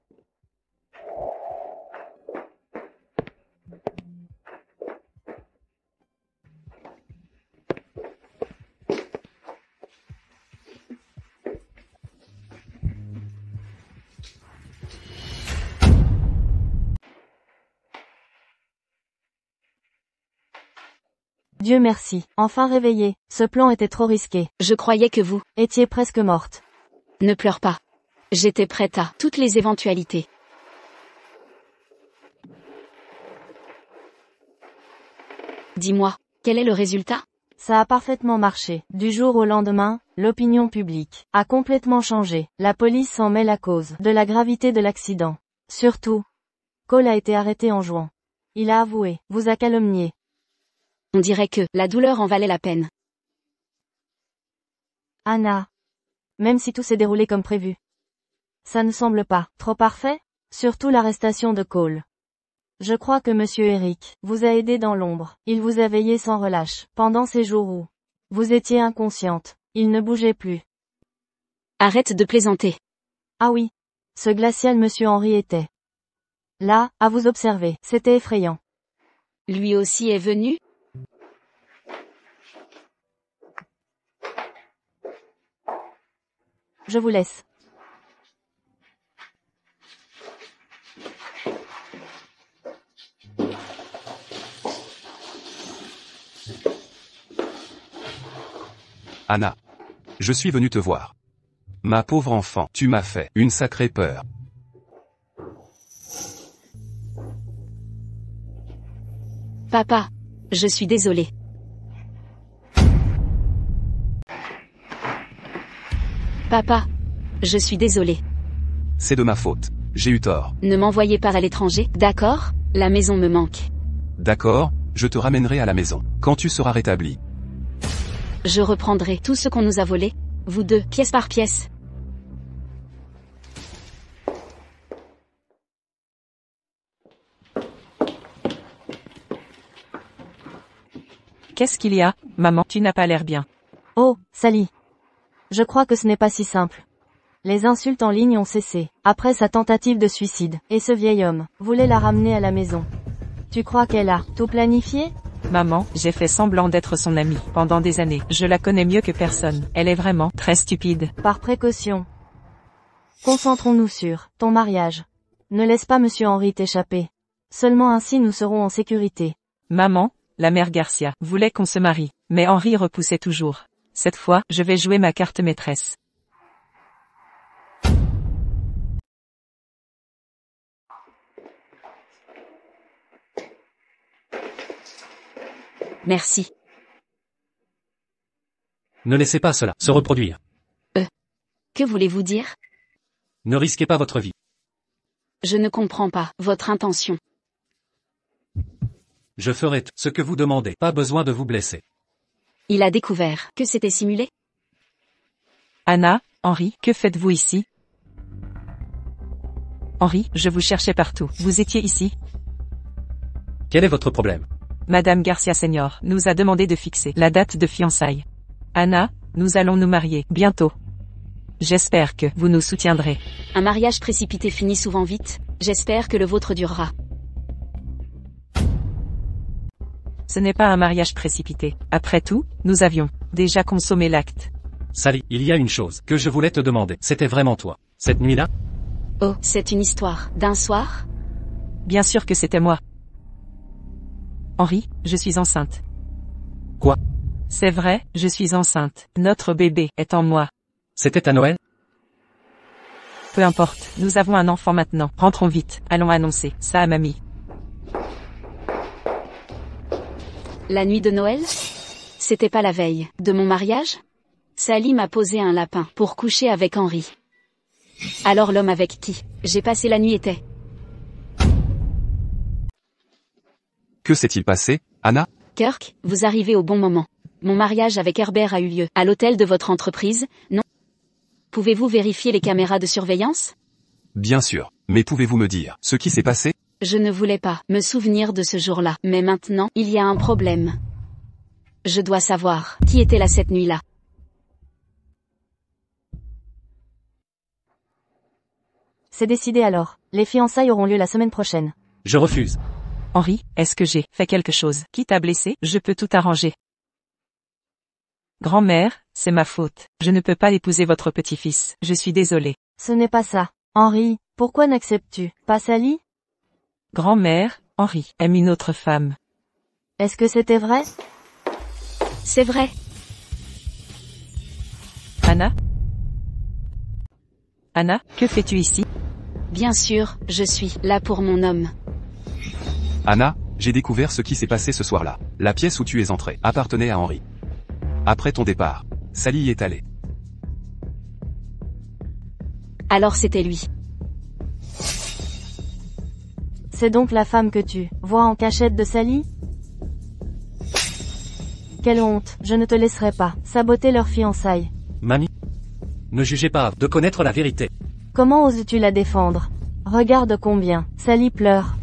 Dieu merci, enfin réveillé. Ce plan était trop risqué. Je croyais que vous Étiez presque morte. ne pleure pas. J'étais prête à toutes les éventualités. Dis-moi, quel est le résultat? Ça a parfaitement marché. Du jour au lendemain, l'opinion publique a complètement changé. La police s'en mêle à cause de la gravité de l'accident. Surtout, Cole a été arrêté en jouant. Il a avoué, vous a calomnié. On dirait que la douleur en valait la peine. Hannah. Même si tout s'est déroulé comme prévu. Ça ne semble pas trop parfait? Surtout l'arrestation de Cole. Je crois que Monsieur Eric vous a aidé dans l'ombre. Il vous a veillé sans relâche pendant ces jours où vous étiez inconsciente. Il ne bougeait plus. Arrête de plaisanter. Ah oui. Ce glacial Monsieur Henri était là, à vous observer. C'était effrayant. Lui aussi est venu? Je vous laisse. Hannah. Je suis venu te voir. Ma pauvre enfant, tu m'as fait une sacrée peur. Papa, je suis désolée. Papa, je suis désolée. C'est de ma faute. J'ai eu tort. Ne m'envoyez pas à l'étranger, d'accord? La maison me manque. D'accord, je te ramènerai à la maison, quand tu seras rétabli. Je reprendrai tout ce qu'on nous a volé, vous deux, pièce par pièce. Qu'est-ce qu'il y a, maman? Tu n'as pas l'air bien. Oh, Sally. Je crois que ce n'est pas si simple. Les insultes en ligne ont cessé, après sa tentative de suicide, et ce vieil homme voulait la ramener à la maison. Tu crois qu'elle a tout planifié? Maman, j'ai fait semblant d'être son amie pendant des années. Je la connais mieux que personne. Elle est vraiment très stupide. Par précaution. Concentrons-nous sur ton mariage. Ne laisse pas Monsieur Henry t'échapper. Seulement ainsi nous serons en sécurité. Maman, la mère Garcia, voulait qu'on se marie, mais Henry repoussait toujours. Cette fois, je vais jouer ma carte maîtresse. Merci. Ne laissez pas cela se reproduire. Que voulez-vous dire? Ne risquez pas votre vie. Je ne comprends pas votre intention. Je ferai ce que vous demandez. Pas besoin de vous blesser. Il a découvert que c'était simulé? Anna, Henry, que faites-vous ici? Henry, je vous cherchais partout. Vous étiez ici? Quel est votre problème? Madame Garcia Senior nous a demandé de fixer la date de fiançailles. Anna, nous allons nous marier bientôt. J'espère que vous nous soutiendrez. Un mariage précipité finit souvent vite. J'espère que le vôtre durera. Ce n'est pas un mariage précipité. Après tout, nous avions déjà consommé l'acte. Sally, il y a une chose que je voulais te demander. C'était vraiment toi. Cette nuit-là? Oh, c'est une histoire d'un soir? Bien sûr que c'était moi. Henry, je suis enceinte. Quoi? C'est vrai, je suis enceinte. Notre bébé est en moi. C'était à Noël? Peu importe, nous avons un enfant maintenant. Rentrons vite, allons annoncer ça à mamie. La nuit de Noël? C'était pas la veille de mon mariage? Sally m'a posé un lapin pour coucher avec Henry. Alors l'homme avec qui j'ai passé la nuit était... Que s'est-il passé, Anna? Kirk, vous arrivez au bon moment. Mon mariage avec Herbert a eu lieu à l'hôtel de votre entreprise, non? Pouvez-vous vérifier les caméras de surveillance? Bien sûr, mais pouvez-vous me dire ce qui s'est passé? Je ne voulais pas me souvenir de ce jour-là, mais maintenant, il y a un problème. Je dois savoir qui était là cette nuit-là. C'est décidé alors. Les fiançailles auront lieu la semaine prochaine. Je refuse. Henry, est-ce que j'ai fait quelque chose qui t'a blessé? Je peux tout arranger. Grand-mère, c'est ma faute. Je ne peux pas épouser votre petit-fils. Je suis désolée. Ce n'est pas ça. Henry, pourquoi n'acceptes-tu pas Sally? Grand-mère, Henry aime une autre femme. Est-ce que c'était vrai? C'est vrai. Anna? Anna, que fais-tu ici? Bien sûr, je suis là pour mon homme. Anna, j'ai découvert ce qui s'est passé ce soir-là. La pièce où tu es entrée appartenait à Henry. Après ton départ, Sally y est allée. Alors c'était lui. C'est donc la femme que tu vois en cachette de Sally? Quelle honte, je ne te laisserai pas saboter leurs fiançailles. Mamie? Ne jugez pas de connaître la vérité. Comment oses-tu la défendre? Regarde combien Sally pleure.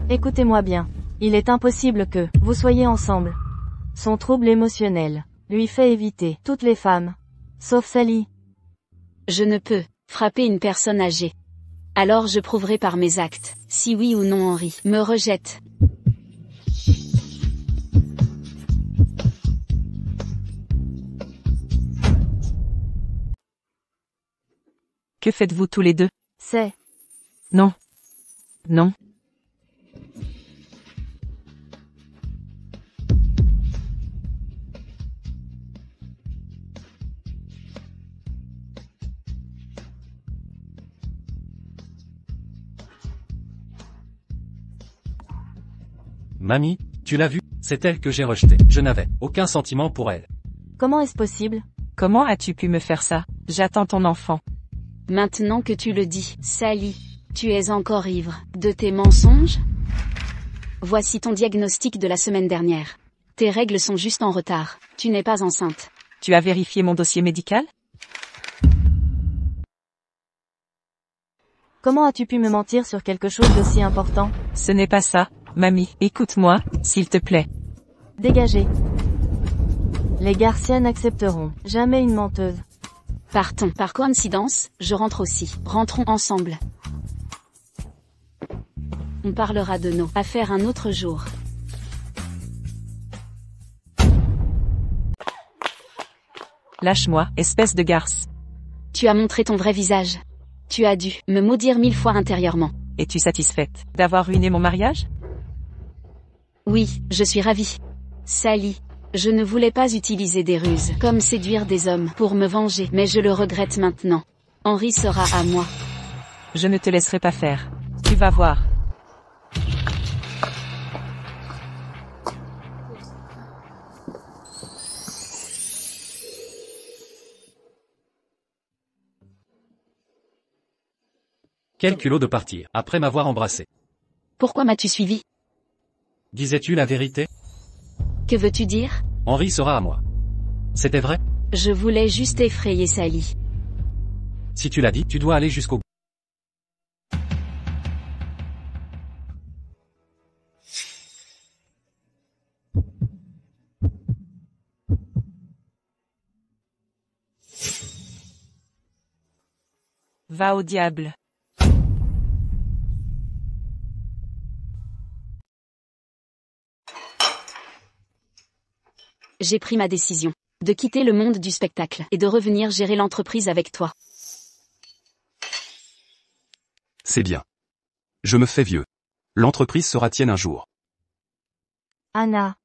Écoutez-moi bien. Il est impossible que vous soyez ensemble. Son trouble émotionnel lui fait éviter toutes les femmes. Sauf Sally. Je ne peux frapper une personne âgée. Alors je prouverai par mes actes, si oui ou non Henry me rejette. Que faites-vous tous les deux? C'est... Non. Non. Mamie, tu l'as vue? C'est elle que j'ai rejetée. Je n'avais aucun sentiment pour elle. Comment est-ce possible? Comment as-tu pu me faire ça? J'attends ton enfant. Maintenant que tu le dis, Sally, tu es encore ivre de tes mensonges? Voici ton diagnostic de la semaine dernière. Tes règles sont juste en retard. Tu n'es pas enceinte. Tu as vérifié mon dossier médical? Comment as-tu pu me mentir sur quelque chose d'aussi important? Ce n'est pas ça, mamie. Écoute-moi, s'il te plaît. Dégagez. Les Garcia n'accepteront jamais une menteuse. Partons. Par coïncidence, je rentre aussi. Rentrons ensemble. On parlera de nos affaires un autre jour. Lâche-moi, espèce de garce. Tu as montré ton vrai visage. Tu as dû me maudire 1000 fois intérieurement. Es-tu satisfaite d'avoir ruiné mon mariage? Oui, je suis ravie. Sally. Je ne voulais pas utiliser des ruses, comme séduire des hommes, pour me venger, mais je le regrette maintenant. Henry sera à moi. Je ne te laisserai pas faire. Tu vas voir. Quel culot de partir, après m'avoir embrassé. Pourquoi m'as-tu suivi? Disais-tu la vérité? Que veux-tu dire? Henry sera à moi. C'était vrai? Je voulais juste effrayer Sally. Si tu l'as dit, tu dois aller jusqu'au bout. Va au diable. J'ai pris ma décision. De quitter le monde du spectacle et de revenir gérer l'entreprise avec toi. C'est bien. Je me fais vieux. L'entreprise sera tienne un jour. Anna.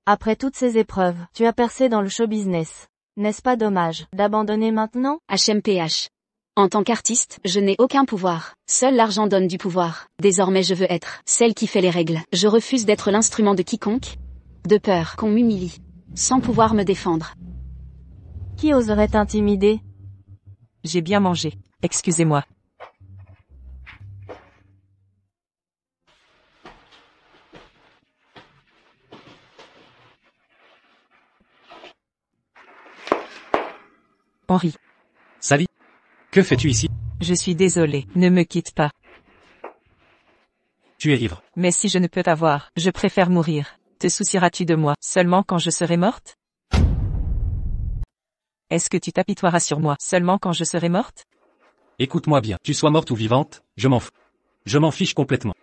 Après toutes ces épreuves, tu as percé dans le show business. N'est-ce pas dommage d'abandonner maintenant? HMPH. En tant qu'artiste, je n'ai aucun pouvoir. Seul l'argent donne du pouvoir. Désormais je veux être celle qui fait les règles. Je refuse d'être l'instrument de quiconque. De peur qu'on m'humilie. Sans pouvoir me défendre. Qui oserait t'intimider? J'ai bien mangé. Excusez-moi. Henry. Sally? Que fais-tu ici? Je suis désolé, ne me quitte pas. Tu es ivre. Mais si je ne peux t'avoir, je préfère mourir. Te soucieras-tu de moi seulement quand je serai morte? Est-ce que tu t'apitoieras sur moi seulement quand je serai morte? Écoute-moi bien, tu sois morte ou vivante, je m'en fous. Je m'en fiche complètement.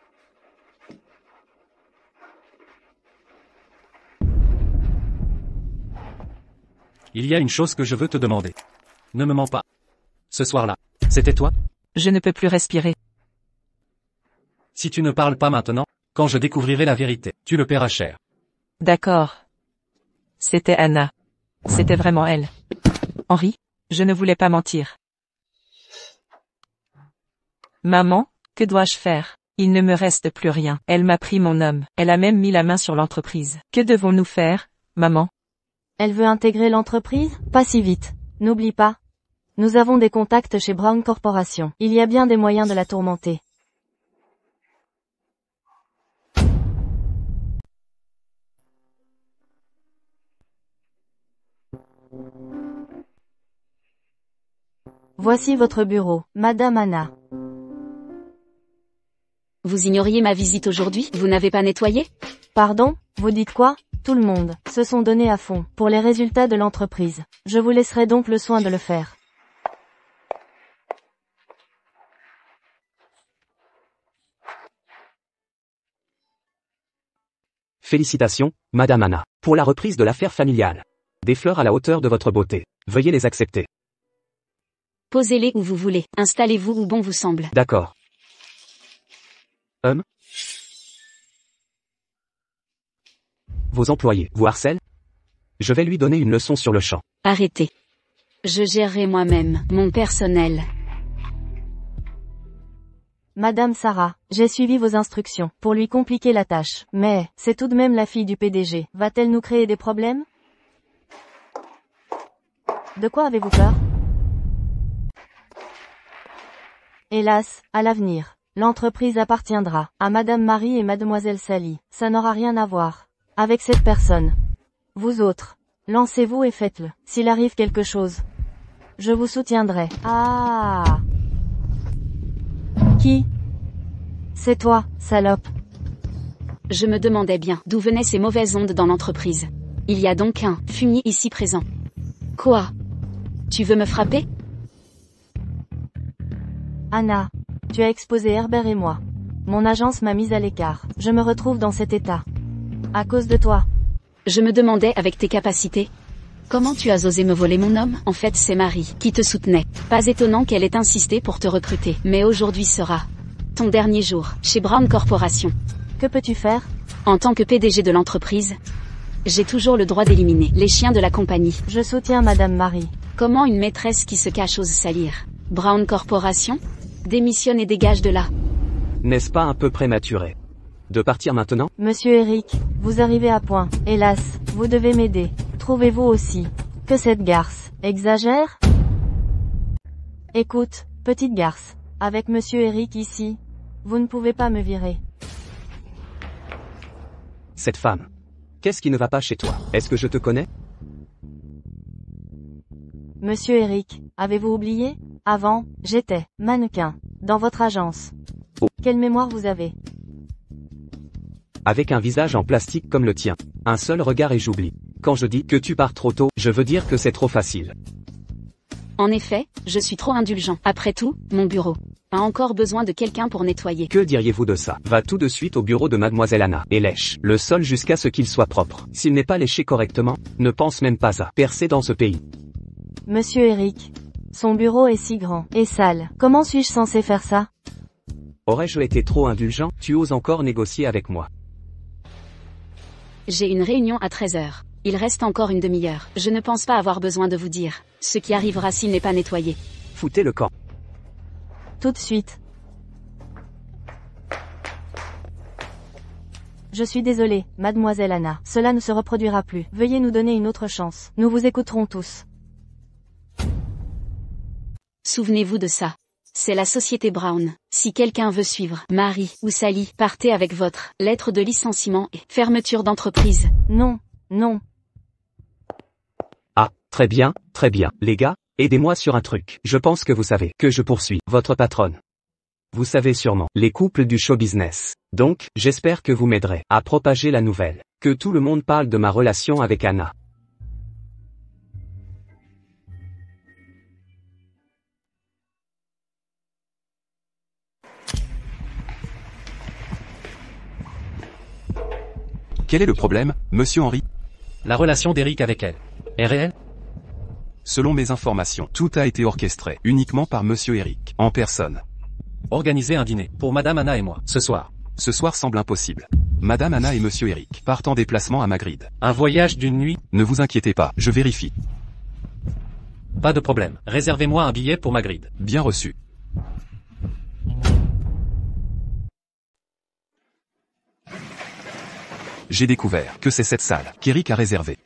Il y a une chose que je veux te demander. Ne me mens pas. Ce soir-là, c'était toi? Je ne peux plus respirer. Si tu ne parles pas maintenant, quand je découvrirai la vérité, tu le paieras cher. D'accord. C'était Anna. C'était vraiment elle. Henry, je ne voulais pas mentir. Maman, que dois-je faire? Il ne me reste plus rien. Elle m'a pris mon homme. Elle a même mis la main sur l'entreprise. Que devons-nous faire, maman? Elle veut intégrer l'entreprise? Pas si vite. N'oublie pas. Nous avons des contacts chez Brown Corporation. Il y a bien des moyens de la tourmenter. Voici votre bureau, Madame Anna. Vous ignoriez ma visite aujourd'hui? Vous n'avez pas nettoyé? Pardon? Vous dites quoi? Tout le monde se sont donnés à fond pour les résultats de l'entreprise. Je vous laisserai donc le soin de le faire. Félicitations, Madame Anna, pour la reprise de l'affaire familiale. Des fleurs à la hauteur de votre beauté. Veuillez les accepter. Posez-les où vous voulez. Installez-vous où bon vous semble. D'accord. Vos employés vous harcèlent? Je vais lui donner une leçon sur le champ. Arrêtez. Je gérerai moi-même mon personnel. Madame Sarah, j'ai suivi vos instructions pour lui compliquer la tâche. Mais, c'est tout de même la fille du PDG. Va-t-elle nous créer des problèmes? De quoi avez-vous peur? Hélas, à l'avenir, l'entreprise appartiendra à Madame Marie et Mademoiselle Sally. Ça n'aura rien à voir avec cette personne. Vous autres, lancez-vous et faites-le. S'il arrive quelque chose, je vous soutiendrai. Ah! Qui? C'est toi, salope. Je me demandais bien d'où venaient ces mauvaises ondes dans l'entreprise. Il y a donc un fumier ici présent. Quoi? Tu veux me frapper? Anna, tu as exposé Herbert et moi. Mon agence m'a mise à l'écart. Je me retrouve dans cet état. À cause de toi. Je me demandais avec tes capacités. Comment tu as osé me voler mon homme? En fait, c'est Marie qui te soutenait. Pas étonnant qu'elle ait insisté pour te recruter. Mais aujourd'hui sera ton dernier jour chez Brown Corporation. Que peux-tu faire? En tant que PDG de l'entreprise, j'ai toujours le droit d'éliminer les chiens de la compagnie. Je soutiens Madame Marie. Comment une maîtresse qui se cache ose salir Brown Corporation? Démissionne et dégage de là. N'est-ce pas un peu prématuré de partir maintenant? Monsieur Eric, vous arrivez à point. Hélas, vous devez m'aider. Trouvez-vous aussi que cette garce exagère? Écoute, petite garce, avec Monsieur Eric ici, vous ne pouvez pas me virer. Cette femme. Qu'est-ce qui ne va pas chez toi? Est-ce que je te connais? Monsieur Eric, avez-vous oublié? Avant, j'étais mannequin dans votre agence. Oh. Quelle mémoire vous avez? Avec un visage en plastique comme le tien. Un seul regard et j'oublie. Quand je dis que tu pars trop tôt, je veux dire que c'est trop facile. En effet, je suis trop indulgent. Après tout, mon bureau a encore besoin de quelqu'un pour nettoyer. Que diriez-vous de ça? Va tout de suite au bureau de Mademoiselle Anna et lèche le sol jusqu'à ce qu'il soit propre. S'il n'est pas léché correctement, ne pense même pas à percer dans ce pays. Monsieur Eric, son bureau est si grand et sale. Comment suis-je censé faire ça? Aurais-je été trop indulgent? Tu oses encore négocier avec moi? J'ai une réunion à 13h. Il reste encore une demi-heure. Je ne pense pas avoir besoin de vous dire ce qui arrivera s'il n'est pas nettoyé. Foutez le camp. Tout de suite. Je suis désolée, Mademoiselle Anna. Cela ne se reproduira plus. Veuillez nous donner une autre chance. Nous vous écouterons tous. Souvenez-vous de ça. C'est la société Brown. Si quelqu'un veut suivre Marie ou Sally, partez avec votre lettre de licenciement et fermeture d'entreprise. Non, non. Ah, très bien, les gars, aidez-moi sur un truc. Je pense que vous savez que je poursuis votre patronne. Vous savez sûrement les couples du show business. Donc, j'espère que vous m'aiderez à propager la nouvelle. Que tout le monde parle de ma relation avec Anna. Quel est le problème, monsieur Henry? La relation d'Eric avec elle est réelle? Selon mes informations, tout a été orchestré uniquement par monsieur Eric, en personne. Organiser un dîner pour Madame Anna et moi, ce soir. Ce soir semble impossible. Madame Anna et monsieur Eric partent en déplacement à Madrid. Un voyage d'une nuit? Ne vous inquiétez pas, je vérifie. Pas de problème. Réservez-moi un billet pour Madrid. Bien reçu. J'ai découvert que c'est cette salle qu'Eric a réservée.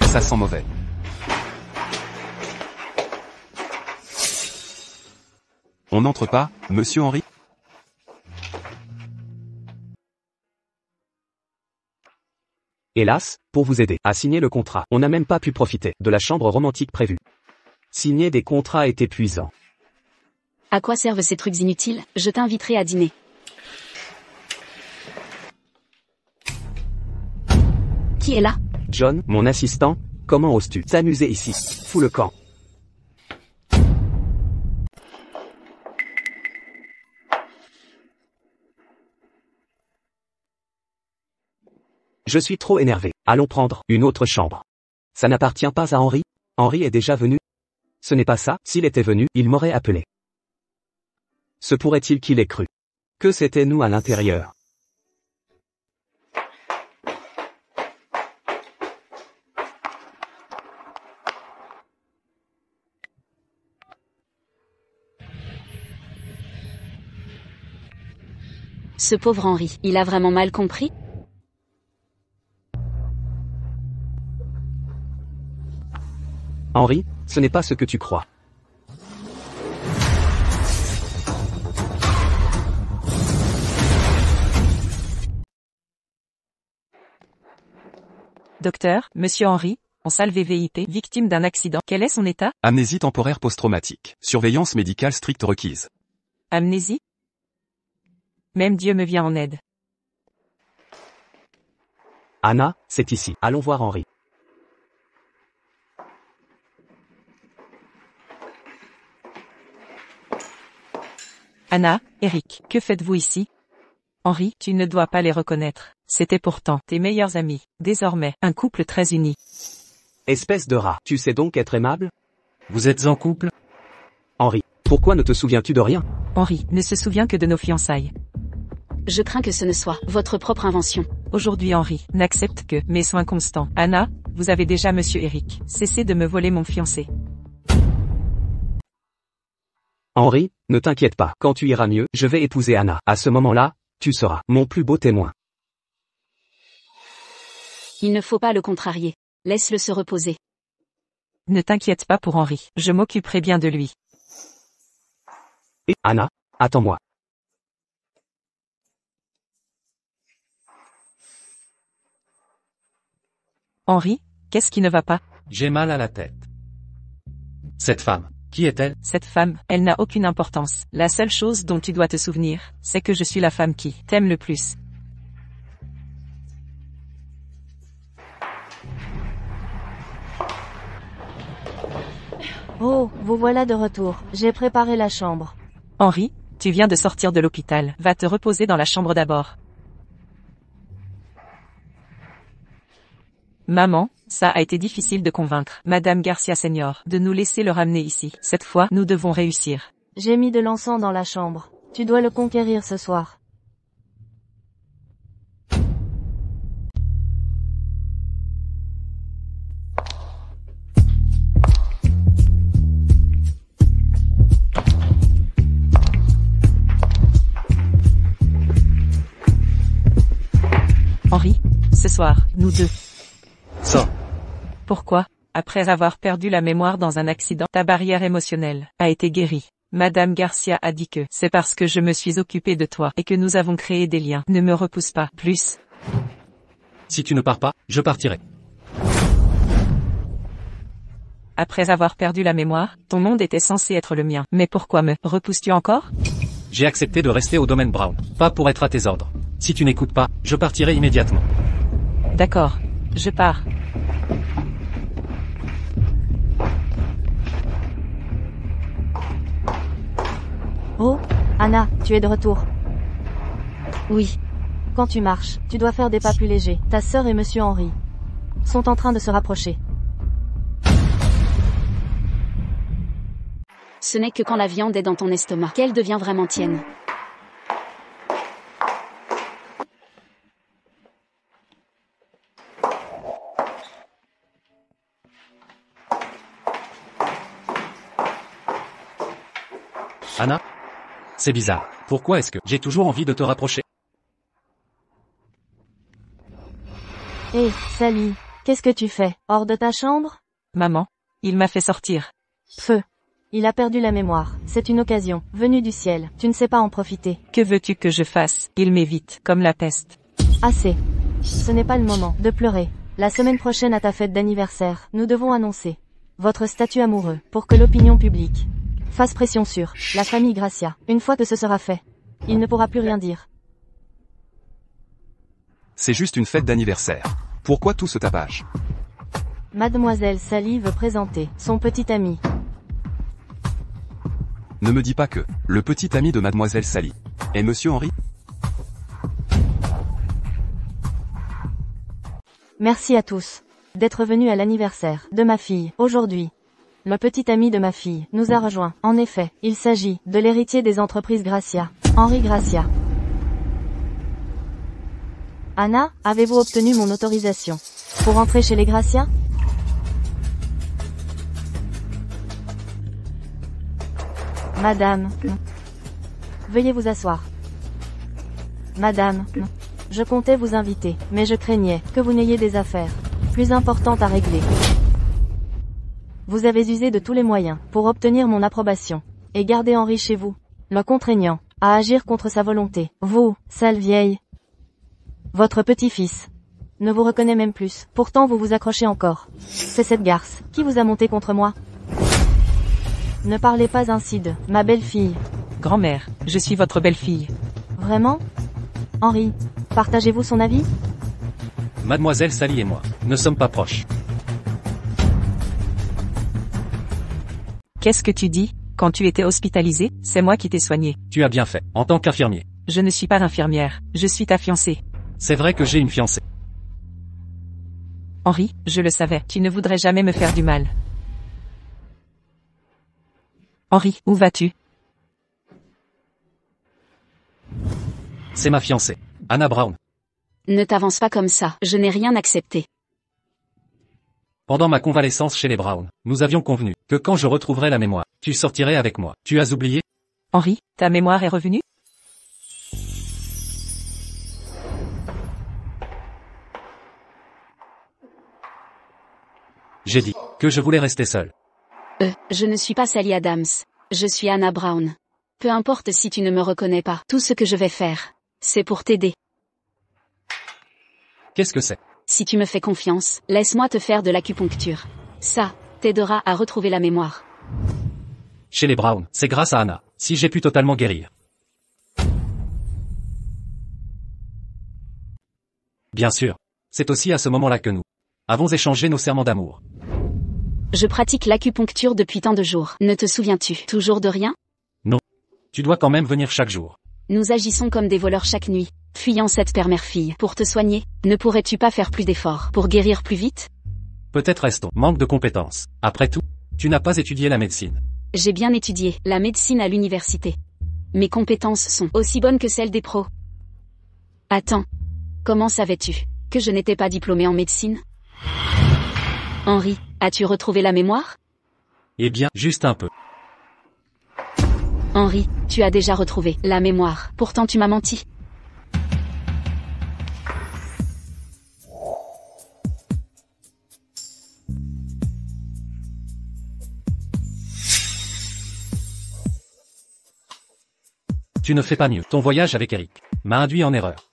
Ça sent mauvais. On n'entre pas, monsieur Henry? Hélas, pour vous aider à signer le contrat, on n'a même pas pu profiter de la chambre romantique prévue. Signer des contrats est épuisant. À quoi servent ces trucs inutiles? Je t'inviterai à dîner. Qui est là? John, mon assistant, comment oses-tu t'amuser ici? Fous le camp. Je suis trop énervé. Allons prendre une autre chambre. Ça n'appartient pas à Henry? Henry est déjà venu? Ce n'est pas ça, s'il était venu, il m'aurait appelé. Se pourrait-il qu'il ait cru que c'était nous à l'intérieur? Ce pauvre Henry, il a vraiment mal compris? Henry, ce n'est pas ce que tu crois. Docteur, Monsieur Henry, en salle VVIP, victime d'un accident. Quel est son état? Amnésie temporaire post-traumatique. Surveillance médicale stricte requise. Amnésie? Même Dieu me vient en aide. Anna, c'est ici. Allons voir Henry. Anna, Eric, que faites-vous ici? Henri, tu ne dois pas les reconnaître. C'était pourtant tes meilleurs amis. Désormais, un couple très uni. Espèce de rat. Tu sais donc être aimable? Vous êtes en couple? Henri, pourquoi ne te souviens-tu de rien? Henri ne se souvient que de nos fiançailles. Je crains que ce ne soit votre propre invention. Aujourd'hui Henri n'accepte que mes soins constants. Anna, vous avez déjà monsieur Eric. Cessez de me voler mon fiancé. Henri, ne t'inquiète pas. Quand tu iras mieux, je vais épouser Anna. À ce moment-là, tu seras mon plus beau témoin. Il ne faut pas le contrarier. Laisse-le se reposer. Ne t'inquiète pas pour Henri. Je m'occuperai bien de lui. Et, Anna, attends-moi. Henri, qu'est-ce qui ne va pas? J'ai mal à la tête. Cette femme, qui est-elle? Cette femme, elle n'a aucune importance. La seule chose dont tu dois te souvenir, c'est que je suis la femme qui t'aime le plus. Oh, vous voilà de retour. J'ai préparé la chambre. Henri, tu viens de sortir de l'hôpital. Va te reposer dans la chambre d'abord. Maman, ça a été difficile de convaincre Madame Garcia Senior de nous laisser le ramener ici. Cette fois, nous devons réussir. J'ai mis de l'encens dans la chambre. Tu dois le conquérir ce soir. Henri, ce soir, nous deux. Ça. Pourquoi? Après avoir perdu la mémoire dans un accident, ta barrière émotionnelle a été guérie. Madame Garcia a dit que c'est parce que je me suis occupée de toi et que nous avons créé des liens. Ne me repousse pas plus. Si tu ne pars pas, je partirai. Après avoir perdu la mémoire, ton monde était censé être le mien. Mais pourquoi me repousses-tu encore? J'ai accepté de rester au domaine Brown. Pas pour être à tes ordres. Si tu n'écoutes pas, je partirai immédiatement. D'accord. Je pars. Oh, Anna, tu es de retour. Oui. Quand tu marches, tu dois faire des pas plus légers. Ta sœur et monsieur Henri sont en train de se rapprocher. Ce n'est que quand la viande est dans ton estomac qu'elle devient vraiment tienne. Anna? C'est bizarre. Pourquoi est-ce que j'ai toujours envie de te rapprocher? Hé, Sally, qu'est-ce que tu fais? Hors de ta chambre? Maman, il m'a fait sortir. Feu. Il a perdu la mémoire. C'est une occasion, venue du ciel. Tu ne sais pas en profiter. Que veux-tu que je fasse? Il m'évite, comme la peste. Assez. Ce n'est pas le moment de pleurer. La semaine prochaine à ta fête d'anniversaire, nous devons annoncer votre statut amoureux pour que l'opinion publique fasse pression sur la famille Gracia. Une fois que ce sera fait, il ne pourra plus rien dire. C'est juste une fête d'anniversaire. Pourquoi tout ce tapage? Mademoiselle Sally veut présenter son petit ami. Ne me dis pas que le petit ami de Mademoiselle Sally est Monsieur Henri? Merci à tous d'être venus à l'anniversaire de ma fille aujourd'hui. Le petit ami de ma fille nous a rejoints. En effet, il s'agit de l'héritier des entreprises Gracia, Henri Gracia. Anna, avez-vous obtenu mon autorisation pour entrer chez les Gracia? Madame, veuillez vous asseoir. Madame, je comptais vous inviter, mais je craignais que vous n'ayez des affaires plus importantes à régler. Vous avez usé de tous les moyens pour obtenir mon approbation et garder Henri chez vous, le contraignant à agir contre sa volonté. Vous, sale vieille. Votre petit-fils ne vous reconnaît même plus. Pourtant vous vous accrochez encore. C'est cette garce qui vous a monté contre moi. Ne parlez pas ainsi de ma belle-fille. Grand-mère, je suis votre belle-fille. Vraiment? Henri, partagez-vous son avis? Mademoiselle Sally et moi ne sommes pas proches. Qu'est-ce que tu dis? Quand tu étais hospitalisé, c'est moi qui t'ai soigné. Tu as bien fait, en tant qu'infirmier. Je ne suis pas l'infirmière, je suis ta fiancée. C'est vrai que j'ai une fiancée. Henri, je le savais, tu ne voudrais jamais me faire du mal. Henri, où vas-tu? C'est ma fiancée, Anna Brown. Ne t'avance pas comme ça, je n'ai rien accepté. Pendant ma convalescence chez les Brown, nous avions convenu que quand je retrouverais la mémoire, tu sortirais avec moi. Tu as oublié? Henri, ta mémoire est revenue? J'ai dit que je voulais rester seul. Je ne suis pas Sally Adams. Je suis Anna Brown. Peu importe si tu ne me reconnais pas, tout ce que je vais faire, c'est pour t'aider. Qu'est-ce que c'est? Si tu me fais confiance, laisse-moi te faire de l'acupuncture. Ça t'aidera à retrouver la mémoire. Chez les Brown, c'est grâce à Anna, si j'ai pu totalement guérir. Bien sûr. C'est aussi à ce moment-là que nous avons échangé nos serments d'amour. Je pratique l'acupuncture depuis tant de jours. Ne te souviens-tu toujours de rien? Non. Tu dois quand même venir chaque jour. Nous agissons comme des voleurs chaque nuit, fuyant cette père-mère-fille. Pour te soigner, ne pourrais-tu pas faire plus d'efforts pour guérir plus vite? Peut-être est-ce ton manque de compétences. Après tout, tu n'as pas étudié la médecine. J'ai bien étudié la médecine à l'université. Mes compétences sont aussi bonnes que celles des pros. Attends. Comment savais-tu que je n'étais pas diplômé en médecine? Henri, as-tu retrouvé la mémoire? Eh bien, juste un peu. Henri, tu as déjà retrouvé la mémoire. Pourtant tu m'as menti. Tu ne fais pas mieux. Ton voyage avec Eric m'a induit en erreur.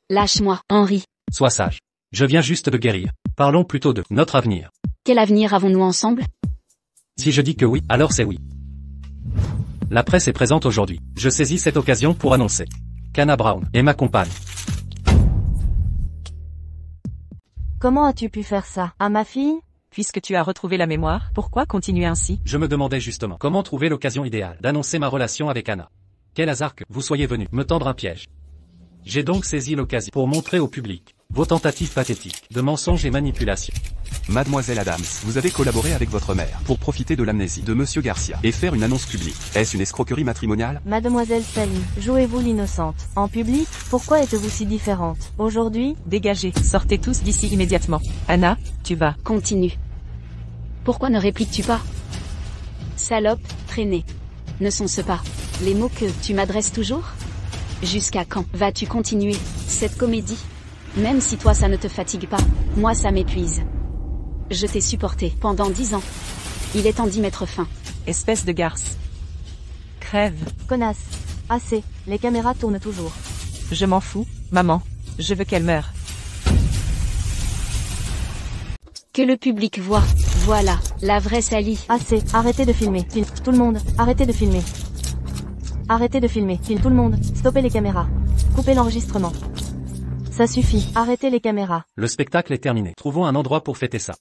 Lâche-moi, Henri. Sois sage. Je viens juste de guérir. Parlons plutôt de notre avenir. Quel avenir avons-nous ensemble? Si je dis que oui, alors c'est oui. La presse est présente aujourd'hui. Je saisis cette occasion pour annoncer qu'Anna Brown est ma compagne. Comment as-tu pu faire ça, à ma fille? Puisque tu as retrouvé la mémoire, pourquoi continuer ainsi? Je me demandais justement comment trouver l'occasion idéale d'annoncer ma relation avec Anna. Quel hasard que vous soyez venu me tendre un piège. J'ai donc saisi l'occasion pour montrer au public vos tentatives pathétiques de mensonges et manipulations. Mademoiselle Adams, vous avez collaboré avec votre mère pour profiter de l'amnésie de Monsieur Garcia et faire une annonce publique. Est-ce une escroquerie matrimoniale? Mademoiselle Sally, jouez-vous l'innocente. En public, pourquoi êtes-vous si différente? Aujourd'hui, Dégagez, sortez tous d'ici immédiatement. Anna, tu vas. Continue. Pourquoi ne répliques-tu pas? Salope, traînée. Ne sont-ce pas les mots que tu m'adresses toujours? Jusqu'à quand vas-tu continuer cette comédie? Même si toi ça ne te fatigue pas, moi ça m'épuise. Je t'ai supporté pendant 10 ans. Il est temps d'y mettre fin. Espèce de garce. Crève. connasse. Assez, les caméras tournent toujours. Je m'en fous, maman. Je veux qu'elle meure. Que le public voit. Voilà, la vraie Sally. Assez, arrêtez de filmer. Tout le monde, arrêtez de filmer. Arrêtez de filmer. Tout le monde, stoppez les caméras. Coupez l'enregistrement. Ça suffit, arrêtez les caméras. Le spectacle est terminé. Trouvons un endroit pour fêter ça.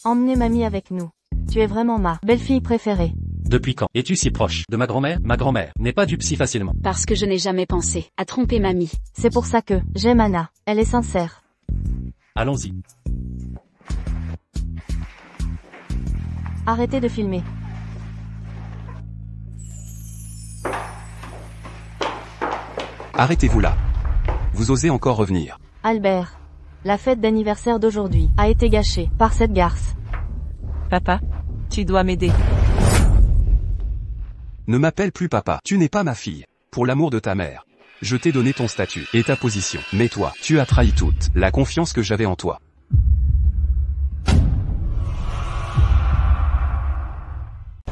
Emmenez mamie avec nous. Tu es vraiment ma belle-fille préférée. Depuis quand es-tu si proche de ma grand-mère? Ma grand-mère n'est pas dupe si facilement. Parce que je n'ai jamais pensé à tromper mamie. C'est pour ça que j'aime Anna. Elle est sincère. Allons-y. Arrêtez de filmer. Arrêtez-vous là. Vous osez encore revenir. Albert. La fête d'anniversaire d'aujourd'hui a été gâchée par cette garce. Papa, tu dois m'aider. Ne m'appelle plus papa. Tu n'es pas ma fille. Pour l'amour de ta mère. Je t'ai donné ton statut et ta position. Mais toi, tu as trahi toute la confiance que j'avais en toi.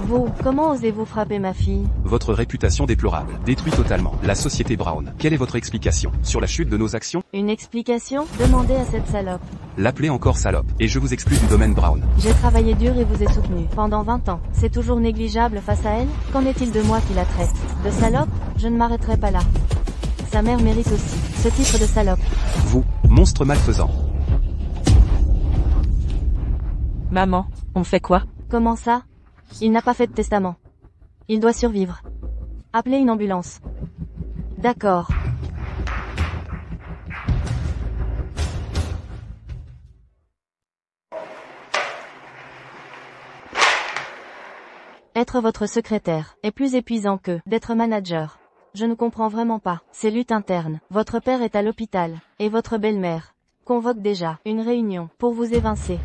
Vous, comment osez-vous frapper ma fille? Votre réputation déplorable détruit totalement la société Brown. Quelle est votre explication sur la chute de nos actions? Une explication? Demandez à cette salope. L'appelez encore salope, et je vous exclus du domaine Brown. J'ai travaillé dur et vous ai soutenu pendant 20 ans. C'est toujours négligeable face à elle? Qu'en est-il de moi qui la traite de salope? Je ne m'arrêterai pas là. Sa mère mérite aussi ce titre de salope. Vous, monstre malfaisant. Maman, on fait quoi? Comment ça? Il n'a pas fait de testament. Il doit survivre. Appelez une ambulance. D'accord. Être votre secrétaire est plus épuisant que d'être manager. Je ne comprends vraiment pas. Ces luttes internes. Votre père est à l'hôpital, et votre belle-mère convoque déjà une réunion pour vous évincer.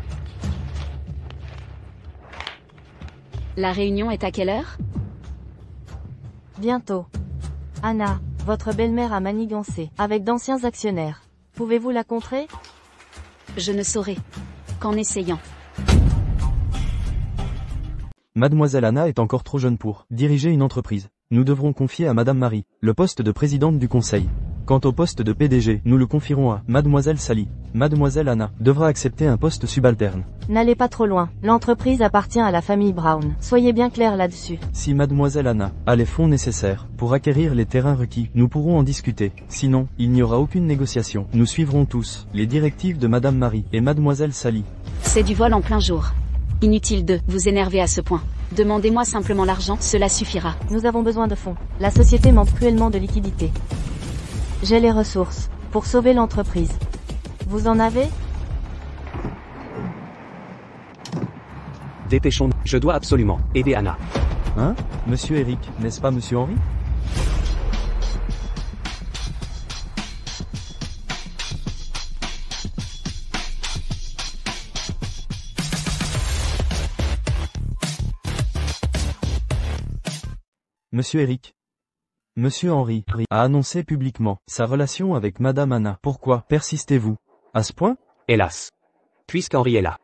La réunion est à quelle heure? Bientôt. Anna, votre belle-mère a manigancé avec d'anciens actionnaires. Pouvez-vous la contrer? Je ne saurais. Qu'en essayant. Mademoiselle Anna est encore trop jeune pour diriger une entreprise. Nous devrons confier à Madame Marie le poste de présidente du conseil. Quant au poste de PDG, nous le confierons à Mademoiselle Sally. Mademoiselle Anna devra accepter un poste subalterne. N'allez pas trop loin. L'entreprise appartient à la famille Brown. Soyez bien clair là-dessus. Si Mademoiselle Anna a les fonds nécessaires pour acquérir les terrains requis, nous pourrons en discuter. Sinon, il n'y aura aucune négociation. Nous suivrons tous les directives de Madame Marie et Mademoiselle Sally. C'est du vol en plein jour. Inutile de vous énerver à ce point. Demandez-moi simplement l'argent, cela suffira. Nous avons besoin de fonds. La société manque cruellement de liquidités. J'ai les ressources pour sauver l'entreprise. Vous en avez? Dépêchons-nous, je dois absolument aider Anna. Hein? Monsieur Eric, n'est-ce pas Monsieur Henry? Monsieur Eric. Monsieur Henry a annoncé publiquement sa relation avec Madame Anna. Pourquoi persistez-vous à ce point? Hélas. Puisqu'Henri est là.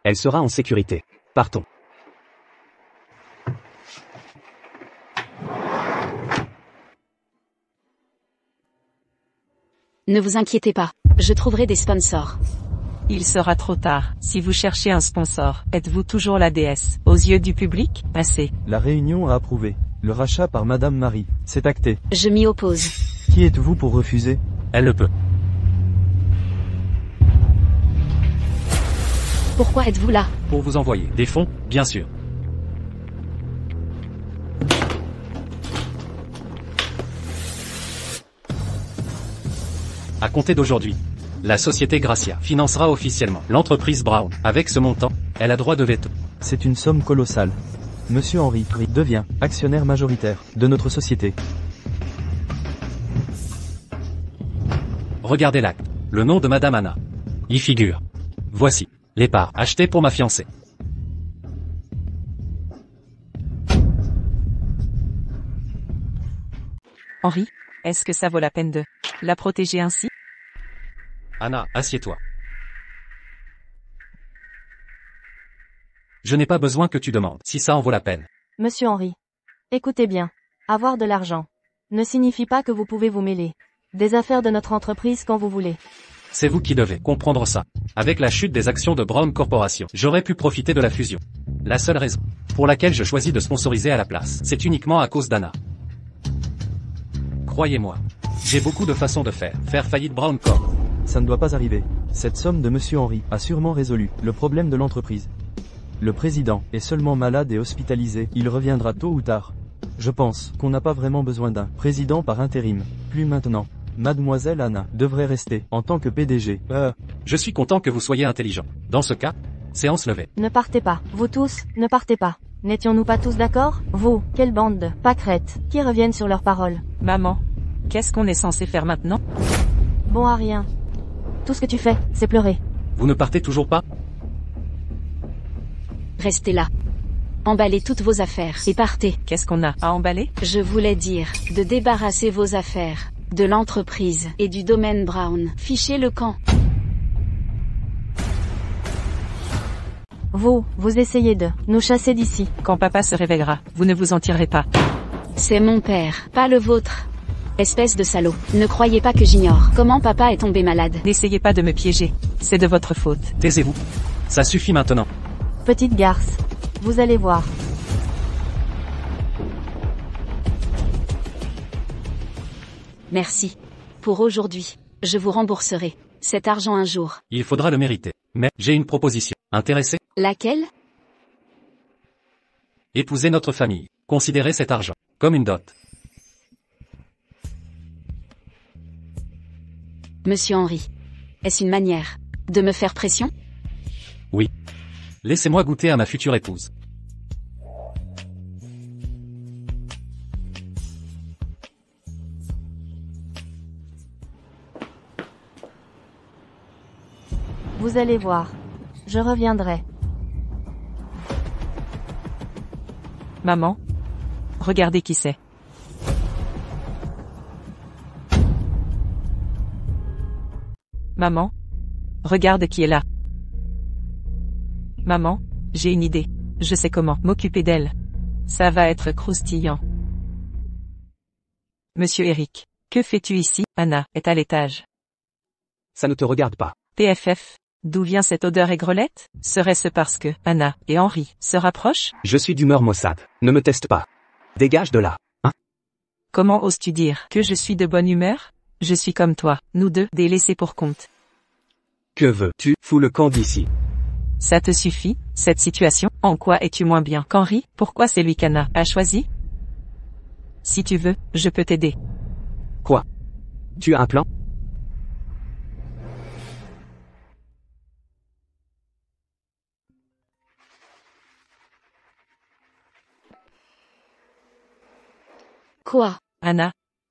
Elle sera en sécurité. Partons. Ne vous inquiétez pas, je trouverai des sponsors. Il sera trop tard. Si vous cherchez un sponsor, êtes-vous toujours la déesse? Aux yeux du public? Assez. La réunion a approuvé le rachat par Madame Marie. C'est acté. Je m'y oppose. Qui êtes-vous pour refuser? Elle le peut. Pourquoi êtes-vous là? Pour vous envoyer des fonds, bien sûr. À compter d'aujourd'hui, la société Gracia financera officiellement l'entreprise Brown. Avec ce montant, elle a droit de veto. C'est une somme colossale. Monsieur Henry devient actionnaire majoritaire de notre société. Regardez l'acte. Le nom de Madame Anna y figure. Voici les parts achetées pour ma fiancée. Henri, est-ce que ça vaut la peine de la protéger ainsi? Anna, assieds-toi. Je n'ai pas besoin que tu demandes si ça en vaut la peine. Monsieur Henry. Écoutez bien. Avoir de l'argent ne signifie pas que vous pouvez vous mêler des affaires de notre entreprise quand vous voulez. C'est vous qui devez comprendre ça. Avec la chute des actions de Brown Corporation, j'aurais pu profiter de la fusion. La seule raison pour laquelle je choisis de sponsoriser à la place, c'est uniquement à cause d'Anna. Croyez-moi, j'ai beaucoup de façons de faire faillite Brown Corp. Ça ne doit pas arriver. Cette somme de Monsieur Henry a sûrement résolu le problème de l'entreprise. Le président est seulement malade et hospitalisé, il reviendra tôt ou tard. Je pense qu'on n'a pas vraiment besoin d'un président par intérim. Plus maintenant. Mademoiselle Anna devrait rester en tant que PDG. Je suis content que vous soyez intelligent. Dans ce cas, séance levée. Ne partez pas. Vous tous, ne partez pas. N'étions-nous pas tous d'accord? Vous, quelle bande de pâquerettes qui reviennent sur leurs paroles. Maman, qu'est-ce qu'on est censé faire maintenant? Bon à rien. Tout ce que tu fais, c'est pleurer. Vous ne partez toujours pas? Restez là. Emballez toutes vos affaires et partez. Qu'est-ce qu'on a à emballer? Je voulais dire de débarrasser vos affaires de l'entreprise et du domaine Brown. Fichez le camp. Vous essayez de nous chasser d'ici. Quand papa se réveillera, vous ne vous en tirerez pas. C'est mon père, pas le vôtre. Espèce de salaud. Ne croyez pas que j'ignore comment papa est tombé malade. N'essayez pas de me piéger. C'est de votre faute. Taisez-vous. Ça suffit maintenant. Petite garce. Vous allez voir. Merci. Pour aujourd'hui, je vous rembourserai cet argent un jour. Il faudra le mériter. Mais, j'ai une proposition. Intéressé? Laquelle? Épouser notre famille. Considérez cet argent comme une dot. Monsieur Henry. Est-ce une manière de me faire pression? Oui. Laissez-moi goûter à ma future épouse. Vous allez voir. Je reviendrai. Maman. Regardez qui c'est. Maman. Regarde qui est là. Maman, j'ai une idée. Je sais comment m'occuper d'elle. Ça va être croustillant. Monsieur Eric. Que fais-tu ici? Anna est à l'étage. Ça ne te regarde pas. PFF. D'où vient cette odeur aigrelette? Serait-ce parce que Anna et Henry se rapprochent? Je suis d'humeur maussade. Ne me teste pas. Dégage de là. Hein? Comment oses-tu dire que je suis de bonne humeur? Je suis comme toi, nous deux, des laissés pour compte. Que veux-tu? Fous le camp d'ici. Ça te suffit, cette situation? En quoi es-tu moins bien qu'Henry? Pourquoi c'est lui qu'Anna a choisi? Si tu veux, je peux t'aider. Quoi? Tu as un plan? Quoi? Anna,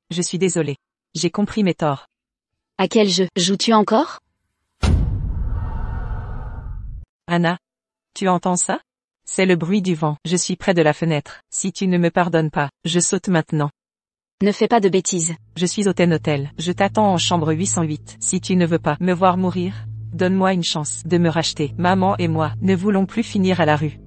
je suis désolée. J'ai compris mes torts. À quel jeu joues-tu encore? Anna, tu entends ça? C'est le bruit du vent. Je suis près de la fenêtre. Si tu ne me pardonnes pas, je saute maintenant. Ne fais pas de bêtises. Je suis au Ten Hotel. Je t'attends en chambre 808. Si tu ne veux pas me voir mourir, donne-moi une chance de me racheter. Maman et moi ne voulons plus finir à la rue.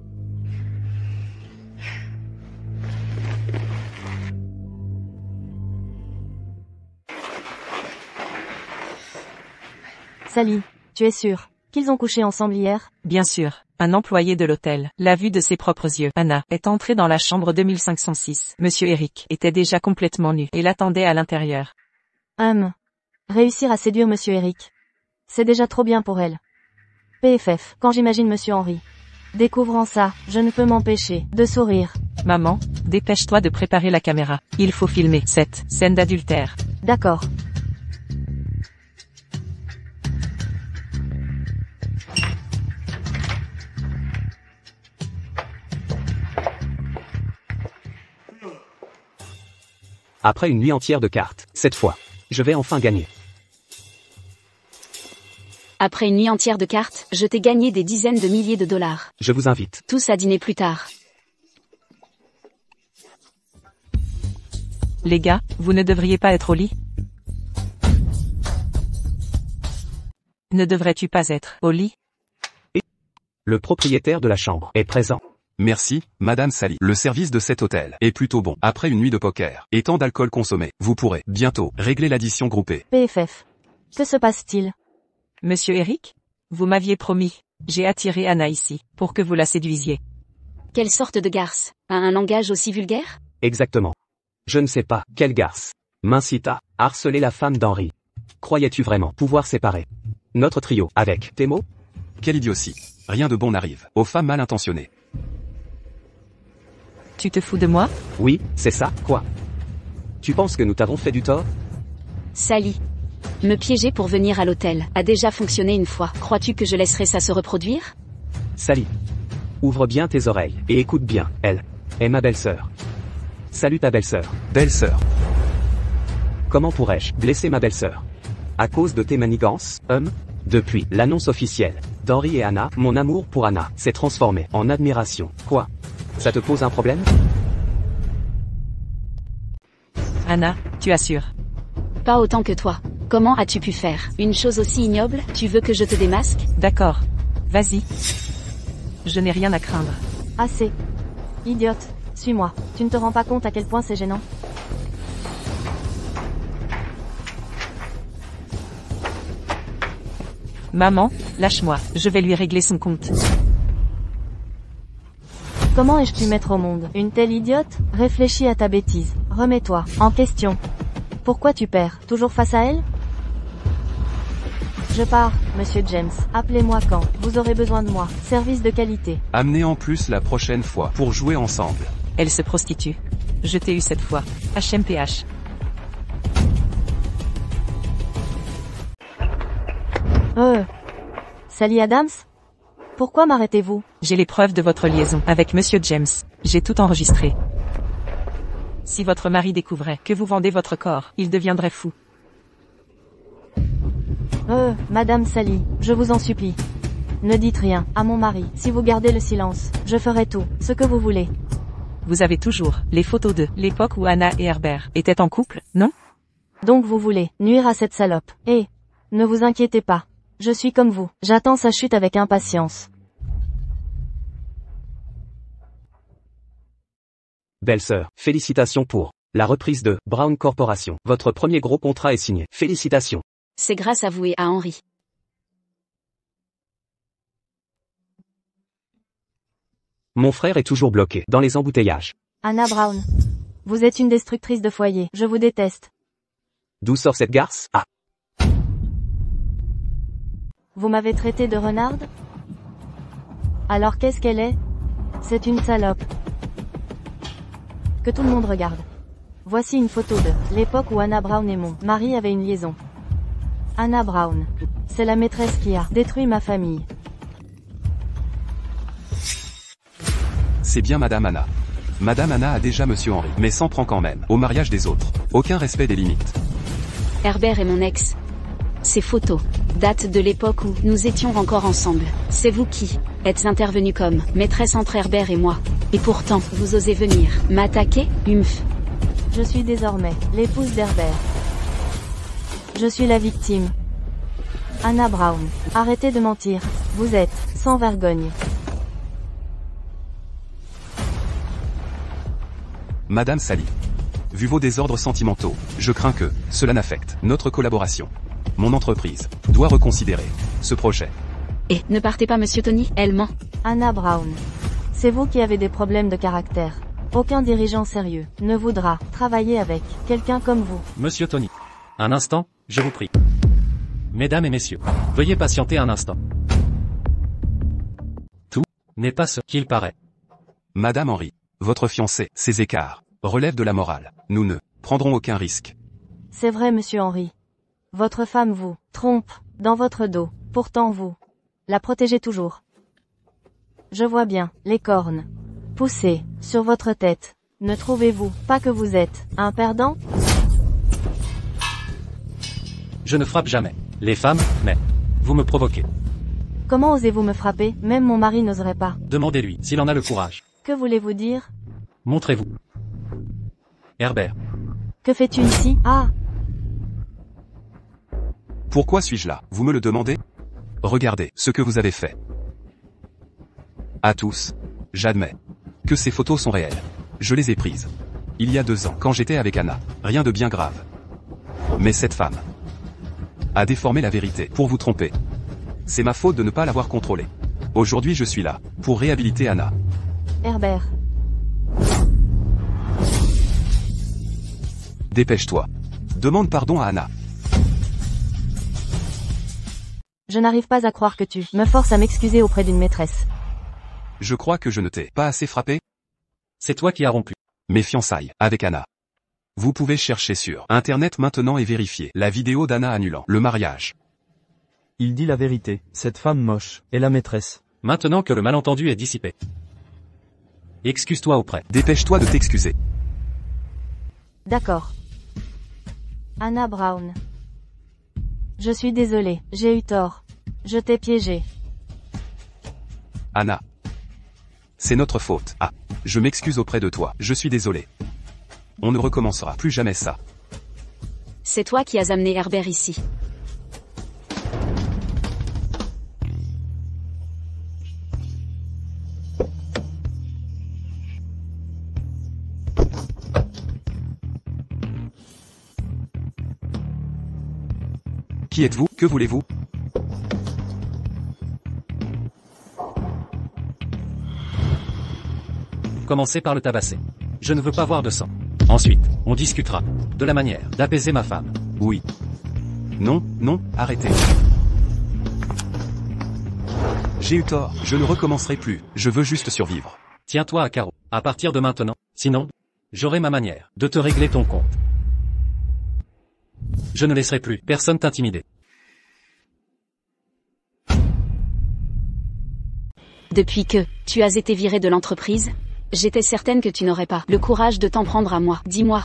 Sally, tu es sûre qu'ils ont couché ensemble hier? Bien sûr, un employé de l'hôtel l'a vu de ses propres yeux. Anna est entrée dans la chambre 2506. Monsieur Eric était déjà complètement nu et l'attendait à l'intérieur. Réussir à séduire Monsieur Eric. C'est déjà trop bien pour elle. PFF, quand j'imagine Monsieur Henry découvrant ça, je ne peux m'empêcher de sourire. Maman, dépêche-toi de préparer la caméra. Il faut filmer cette scène d'adultère. D'accord. Après une nuit entière de cartes, cette fois, je vais enfin gagner. Après une nuit entière de cartes, je t'ai gagné des dizaines de milliers de dollars. Je vous invite. Tous à dîner plus tard. Les gars, vous ne devriez pas être au lit? Ne devrais-tu pas être au lit? Le propriétaire de la chambre est présent. Merci, Madame Sally. Le service de cet hôtel est plutôt bon. Après une nuit de poker et tant d'alcool consommé, vous pourrez bientôt régler l'addition groupée. PFF. Que se passe-t-il? Monsieur Eric? Vous m'aviez promis. J'ai attiré Anna ici, pour que vous la séduisiez. Quelle sorte de garce a un langage aussi vulgaire? Exactement. Je ne sais pas quel garce m'incite à harceler la femme d'Henry. Croyais-tu vraiment pouvoir séparer notre trio avec tes mots? Quelle idiotie. Rien de bon n'arrive aux femmes mal intentionnées. Tu te fous de moi? Oui, c'est ça, quoi? Tu penses que nous t'avons fait du tort? Sally. Me piéger pour venir à l'hôtel a déjà fonctionné une fois. Crois-tu que je laisserai ça se reproduire? Sally. Ouvre bien tes oreilles et écoute bien, elle est ma belle-sœur. Salut ta belle-sœur. Belle-sœur. Comment pourrais-je blesser ma belle-sœur? À cause de tes manigances, Depuis l'annonce officielle d'Henry et Anna, mon amour pour Anna s'est transformé en admiration. Quoi? Ça te pose un problème? Anna, tu assures? Pas autant que toi. Comment as-tu pu faire une chose aussi ignoble? Tu veux que je te démasque? D'accord. Vas-y. Je n'ai rien à craindre. Assez. Idiote. Suis-moi. Tu ne te rends pas compte à quel point c'est gênant? Maman, lâche-moi. Je vais lui régler son compte. Comment ai-je pu mettre au monde une telle idiote? Réfléchis à ta bêtise. Remets-toi en question. Pourquoi tu perds toujours face à elle? Je pars, Monsieur James. Appelez-moi quand vous aurez besoin de moi. Service de qualité. Amenez en plus la prochaine fois pour jouer ensemble. Elle se prostitue. Je t'ai eu cette fois. HMPH. Sally Adams? Pourquoi m'arrêtez-vous? J'ai les preuves de votre liaison avec Monsieur James. J'ai tout enregistré. Si votre mari découvrait que vous vendez votre corps, il deviendrait fou. Madame Sally, je vous en supplie. Ne dites rien à mon mari. Si vous gardez le silence, je ferai tout, ce que vous voulez. Vous avez toujours les photos de l'époque où Anna et Herbert étaient en couple, non? Donc vous voulez nuire à cette salope. Ne vous inquiétez pas. Je suis comme vous. J'attends sa chute avec impatience. Belle-sœur, félicitations pour la reprise de Brown Corporation. Votre premier gros contrat est signé. Félicitations. C'est grâce à vous et à Henry. Mon frère est toujours bloqué dans les embouteillages. Anna Brown. Vous êtes une destructrice de foyer. Je vous déteste. D'où sort cette garce? Ah. Vous m'avez traité de renarde? Alors qu'est-ce qu'elle est? C'est une salope. Que tout le monde regarde. Voici une photo de l'époque où Anna Brown et mon mari avaient une liaison. Anna Brown. C'est la maîtresse qui a détruit ma famille. C'est bien Madame Anna. Madame Anna a déjà Monsieur Henry, mais s'en prend quand même au mariage des autres. Aucun respect des limites. Herbert est mon ex. Ces photos datent de l'époque où nous étions encore ensemble. C'est vous qui êtes intervenu comme maîtresse entre Herbert et moi. Et pourtant, vous osez venir m'attaquer, humph. Je suis désormais l'épouse d'Herbert. Je suis la victime. Anna Brown. Arrêtez de mentir. Vous êtes sans vergogne. Madame Sally. Vu vos désordres sentimentaux, je crains que cela n'affecte notre collaboration. Mon entreprise doit reconsidérer ce projet. Et ne partez pas, Monsieur Tony, elle ment. Anna Brown. C'est vous qui avez des problèmes de caractère. Aucun dirigeant sérieux ne voudra travailler avec quelqu'un comme vous. Monsieur Tony. Un instant, je vous prie. Mesdames et messieurs, veuillez patienter un instant. Tout n'est pas ce qu'il paraît. Madame Henry, votre fiancé, ses écarts relèvent de la morale. Nous ne prendrons aucun risque. C'est vrai, Monsieur Henry. Votre femme vous trompe dans votre dos. Pourtant vous la protégez toujours. Je vois bien les cornes pousser sur votre tête. Ne trouvez-vous pas que vous êtes un perdant? Je ne frappe jamais les femmes, mais vous me provoquez. Comment osez-vous me frapper? Même mon mari n'oserait pas. Demandez-lui s'il en a le courage. Que voulez-vous dire? Montrez-vous. Herbert. Que fais-tu ici? Ah! Pourquoi suis-je là? Vous me le demandez? Regardez ce que vous avez fait. À tous, j'admets que ces photos sont réelles. Je les ai prises il y a 2 ans, quand j'étais avec Anna. Rien de bien grave. Mais cette femme a déformé la vérité pour vous tromper. C'est ma faute de ne pas l'avoir contrôlée. Aujourd'hui je suis là pour réhabiliter Anna. Herbert. Dépêche-toi. Demande pardon à Anna. Je n'arrive pas à croire que tu me forces à m'excuser auprès d'une maîtresse. Je crois que je ne t'ai pas assez frappé. C'est toi qui as rompu mes fiançailles avec Anna. Vous pouvez chercher sur Internet maintenant et vérifier la vidéo d'Anna annulant le mariage. Il dit la vérité, cette femme moche est la maîtresse. maintenant que le malentendu est dissipé. Excuse-toi auprès. Dépêche-toi de t'excuser. D'accord. Anna Brown. Je suis désolée, j'ai eu tort. Je t'ai piégé. Anna. C'est notre faute. Ah, je m'excuse auprès de toi, je suis désolé. On ne recommencera plus jamais ça. C'est toi qui as amené Herbert ici. Qui êtes-vous? Que voulez-vous? Commencez par le tabasser. Je ne veux pas voir de sang. Ensuite, on discutera de la manière d'apaiser ma femme. Oui. Non, non, arrêtez. J'ai eu tort, je ne recommencerai plus, je veux juste survivre. Tiens-toi à carreau. À partir de maintenant, Sinon, j'aurai ma manière de te régler ton compte. Je ne laisserai plus personne t'intimider. Depuis que tu as été viré de l'entreprise, j'étais certaine que tu n'aurais pas le courage de t'en prendre à moi. Dis-moi,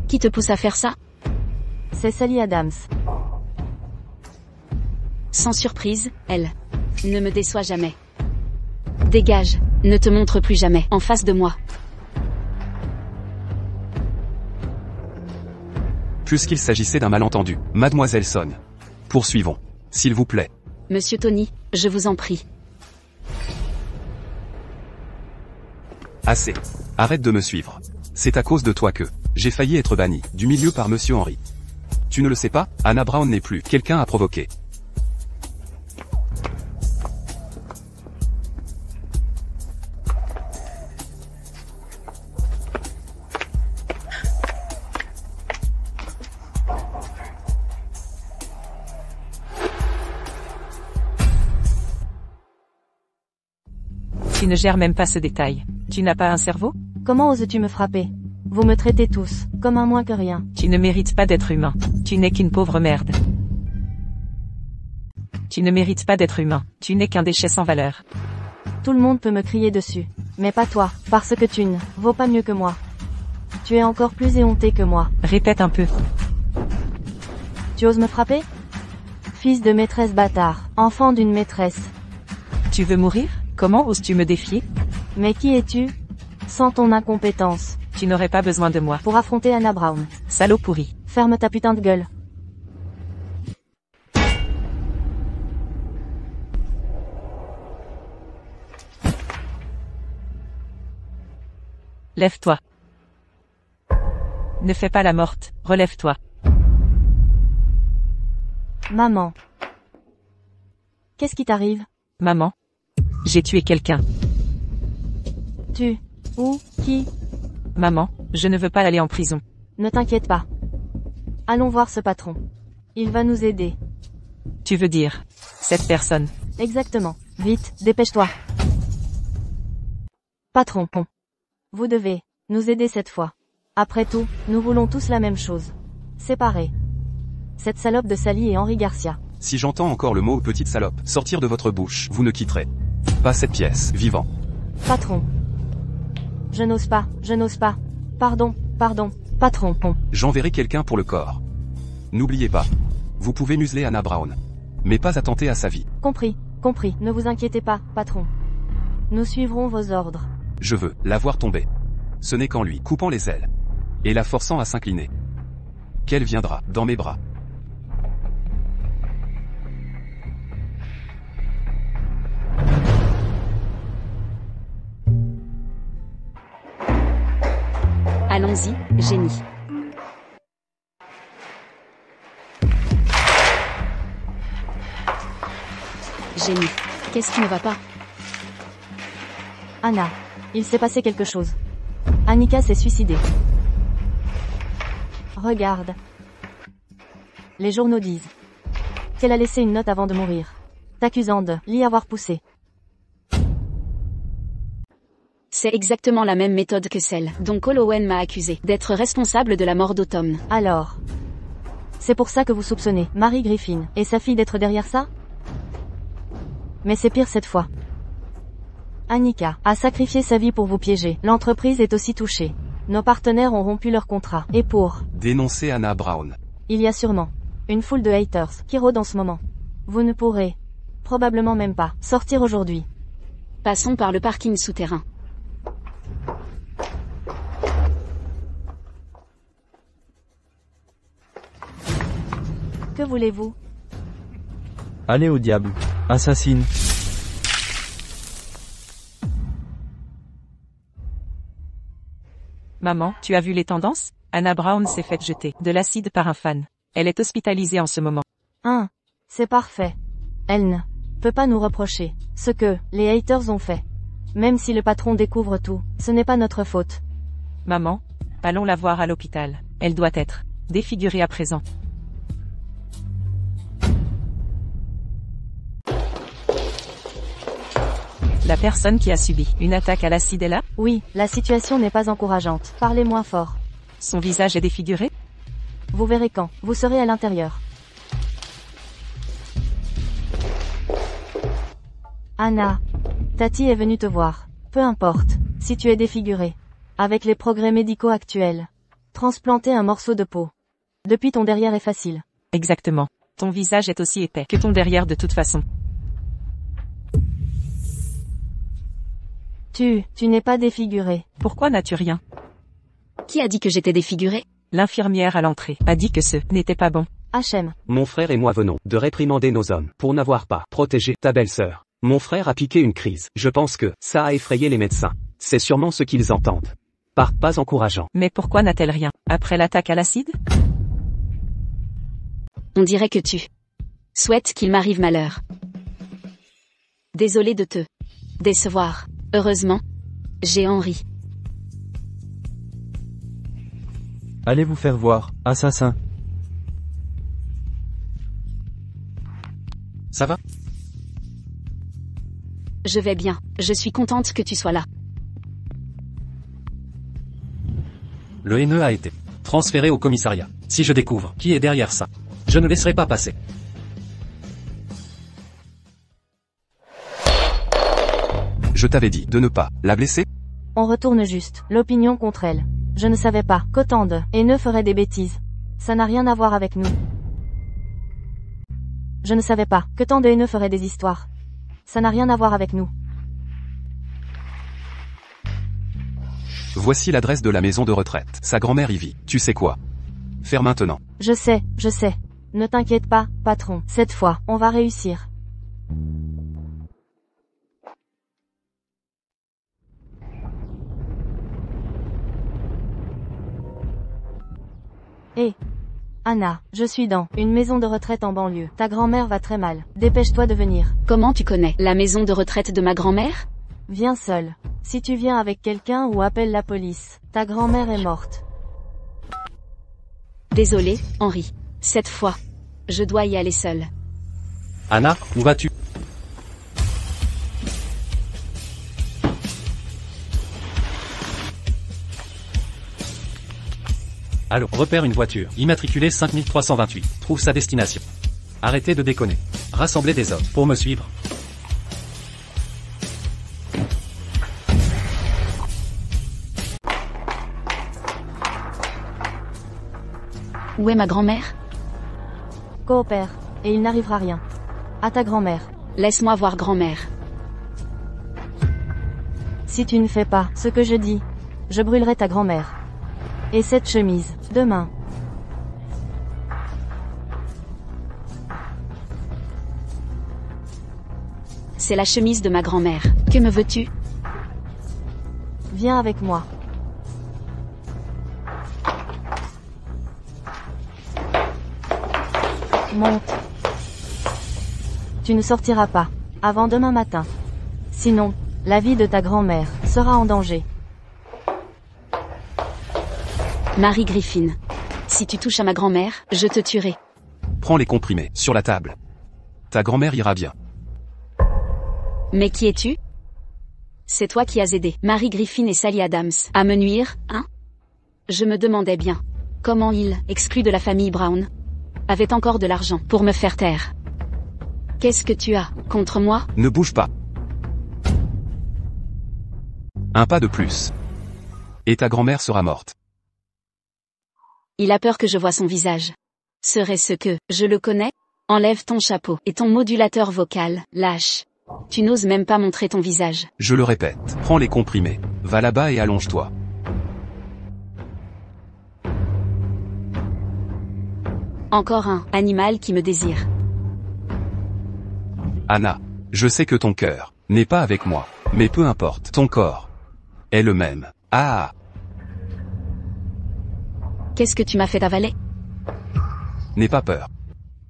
qui te pousse à faire ça? C'est Sally Adams. Sans surprise, elle ne me déçoit jamais. Dégage, ne te montre plus jamais en face de moi. Puisqu'il s'agissait d'un malentendu, Mademoiselle Son. Poursuivons. S'il vous plaît. Monsieur Tony, je vous en prie. Assez. Arrête de me suivre. C'est à cause de toi que j'ai failli être banni du milieu par Monsieur Henry. Tu ne le sais pas, Anna Brown n'est plus quelqu'un à provoquer. Tu ne gères même pas ce détail. Tu n'as pas un cerveau? Comment oses-tu me frapper? Vous me traitez tous, comme un moins que rien. Tu ne mérites pas d'être humain. Tu n'es qu'une pauvre merde. Tu ne mérites pas d'être humain. Tu n'es qu'un déchet sans valeur. Tout le monde peut me crier dessus. Mais pas toi, parce que tu ne vaux pas mieux que moi. Tu es encore plus éhonté que moi. Répète un peu. Tu oses me frapper? Fils de maîtresse bâtard, enfant d'une maîtresse. Tu veux mourir? Comment oses-tu me défier? Mais qui es-tu? Sans ton incompétence. Tu n'aurais pas besoin de moi. Pour affronter Anna Brown. Salaud pourri. Ferme ta putain de gueule. Lève-toi. Ne fais pas la morte, relève-toi. Maman. Qu'est-ce qui t'arrive? Maman. J'ai tué quelqu'un. Tu. Où? Qui? Maman, je ne veux pas aller en prison. Ne t'inquiète pas. Allons voir ce patron. Il va nous aider. Tu veux dire, cette personne. Exactement. Vite, dépêche-toi. Patron. Vous devez nous aider cette fois. Après tout, nous voulons tous la même chose. Séparés. Cette salope de Sally et Henry Garcia. Si j'entends encore le mot petite salope sortir de votre bouche, vous ne quitterez pas cette pièce, vivant. Patron. Je n'ose pas, je n'ose pas. Pardon, patron. J'enverrai quelqu'un pour le corps. N'oubliez pas. Vous pouvez museler Anna Brown. Mais pas attenter à sa vie. Compris. Ne vous inquiétez pas, patron. Nous suivrons vos ordres. Je veux la voir tomber. Ce n'est qu'en lui coupant les ailes et la forçant à s'incliner qu'elle viendra dans mes bras. Allons-y, génie. Génie. Qu'est-ce qui ne va pas? Anna. Il s'est passé quelque chose. Annika s'est suicidée. Regarde. Les journaux disent qu'elle a laissé une note avant de mourir, t'accusant de l'y avoir poussé. C'est exactement la même méthode que celle dont Cole Owen m'a accusé d'être responsable de la mort d'Autumn. Alors, c'est pour ça que vous soupçonnez Mary Griffin et sa fille d'être derrière ça? Mais c'est pire cette fois. Annika a sacrifié sa vie pour vous piéger. L'entreprise est aussi touchée. Nos partenaires ont rompu leur contrat. Et pour dénoncer Anna Brown. Il y a sûrement une foule de haters qui rôdent en ce moment. Vous ne pourrez probablement même pas sortir aujourd'hui. Passons par le parking souterrain. Que voulez-vous? Allez au diable. Assassine. Maman, tu as vu les tendances? Anna Brown s'est faite jeter de l'acide par un fan. Elle est hospitalisée en ce moment. C'est parfait. Elle ne peut pas nous reprocher ce que les haters ont fait. Même si le patron découvre tout, ce n'est pas notre faute. Maman, allons la voir à l'hôpital. Elle doit être défigurée à présent. La personne qui a subi une attaque à l'acide est là? Oui, la situation n'est pas encourageante. Parlez moins fort. Son visage est défiguré? Vous verrez quand vous serez à l'intérieur. Anna. Tati est venue te voir. Peu importe, si tu es défiguré. Avec les progrès médicaux actuels. Transplanter un morceau de peau. Depuis ton derrière est facile. Exactement. Ton visage est aussi épais que ton derrière de toute façon. Tu n'es pas défiguré. Pourquoi n'as-tu rien? Qui a dit que j'étais défigurée? L'infirmière à l'entrée a dit que ce n'était pas bon. HM. Mon frère et moi venons de réprimander nos hommes pour n'avoir pas protégé ta belle-sœur. Mon frère a piqué une crise. Je pense que ça a effrayé les médecins. C'est sûrement ce qu'ils entendent. Pas encourageant. Mais pourquoi n'a-t-elle rien, après l'attaque à l'acide? On dirait que tu souhaites qu'il m'arrive malheur. Désolé de te décevoir. Heureusement, j'ai Henri. Allez vous faire voir, assassin. Ça va? Je vais bien, je suis contente que tu sois là. Le haineux a été transféré au commissariat. Si je découvre qui est derrière ça, je ne laisserai pas passer. Je t'avais dit de ne pas la blesser? On retourne juste l'opinion contre elle. Je ne savais pas qu'autant de haineux feraient des bêtises. Ça n'a rien à voir avec nous. Je ne savais pas que tant de haineux feraient des histoires. Ça n'a rien à voir avec nous. Voici l'adresse de la maison de retraite. Sa grand-mère y vit. Tu sais quoi faire maintenant? Je sais. Ne t'inquiète pas, patron. Cette fois, on va réussir. Hé, Anna, je suis dans une maison de retraite en banlieue. Ta grand-mère va très mal. Dépêche-toi de venir. Comment tu connais la maison de retraite de ma grand-mère? Viens seul. Si tu viens avec quelqu'un ou appelle la police, ta grand-mère est morte. Désolé, Henri. Cette fois, je dois y aller seule. Anna, où vas-tu? Allô, repère une voiture, immatriculée 5328, trouve sa destination. Arrêtez de déconner. Rassemblez des hommes pour me suivre. Où est ma grand-mère? Coopère, et il n'arrivera rien. À ta grand-mère. Laisse-moi voir grand-mère. Si tu ne fais pas ce que je dis, je brûlerai ta grand-mère. Et cette chemise, demain. C'est la chemise de ma grand-mère. Que me veux-tu? Viens avec moi. Monte. Tu ne sortiras pas avant demain matin. Sinon, la vie de ta grand-mère sera en danger. Marie Griffin. Si tu touches à ma grand-mère, je te tuerai. Prends les comprimés sur la table. Ta grand-mère ira bien. Mais qui es-tu? C'est toi qui as aidé Marie Griffin et Sally Adams à me nuire, hein? Je me demandais bien comment ils, exclus de la famille Brown, avaient encore de l'argent pour me faire taire. Qu'est-ce que tu as contre moi? Ne bouge pas. Un pas de plus. Et ta grand-mère sera morte. Il a peur que je voie son visage. Serait-ce que je le connais? Enlève ton chapeau et ton modulateur vocal, lâche. Tu n'oses même pas montrer ton visage. Je le répète, prends les comprimés. Va là-bas et allonge-toi. Encore un animal qui me désire. Anna, je sais que ton cœur n'est pas avec moi, mais peu importe, ton corps est le même. Ah! Qu'est-ce que tu m'as fait avaler? N'aie pas peur.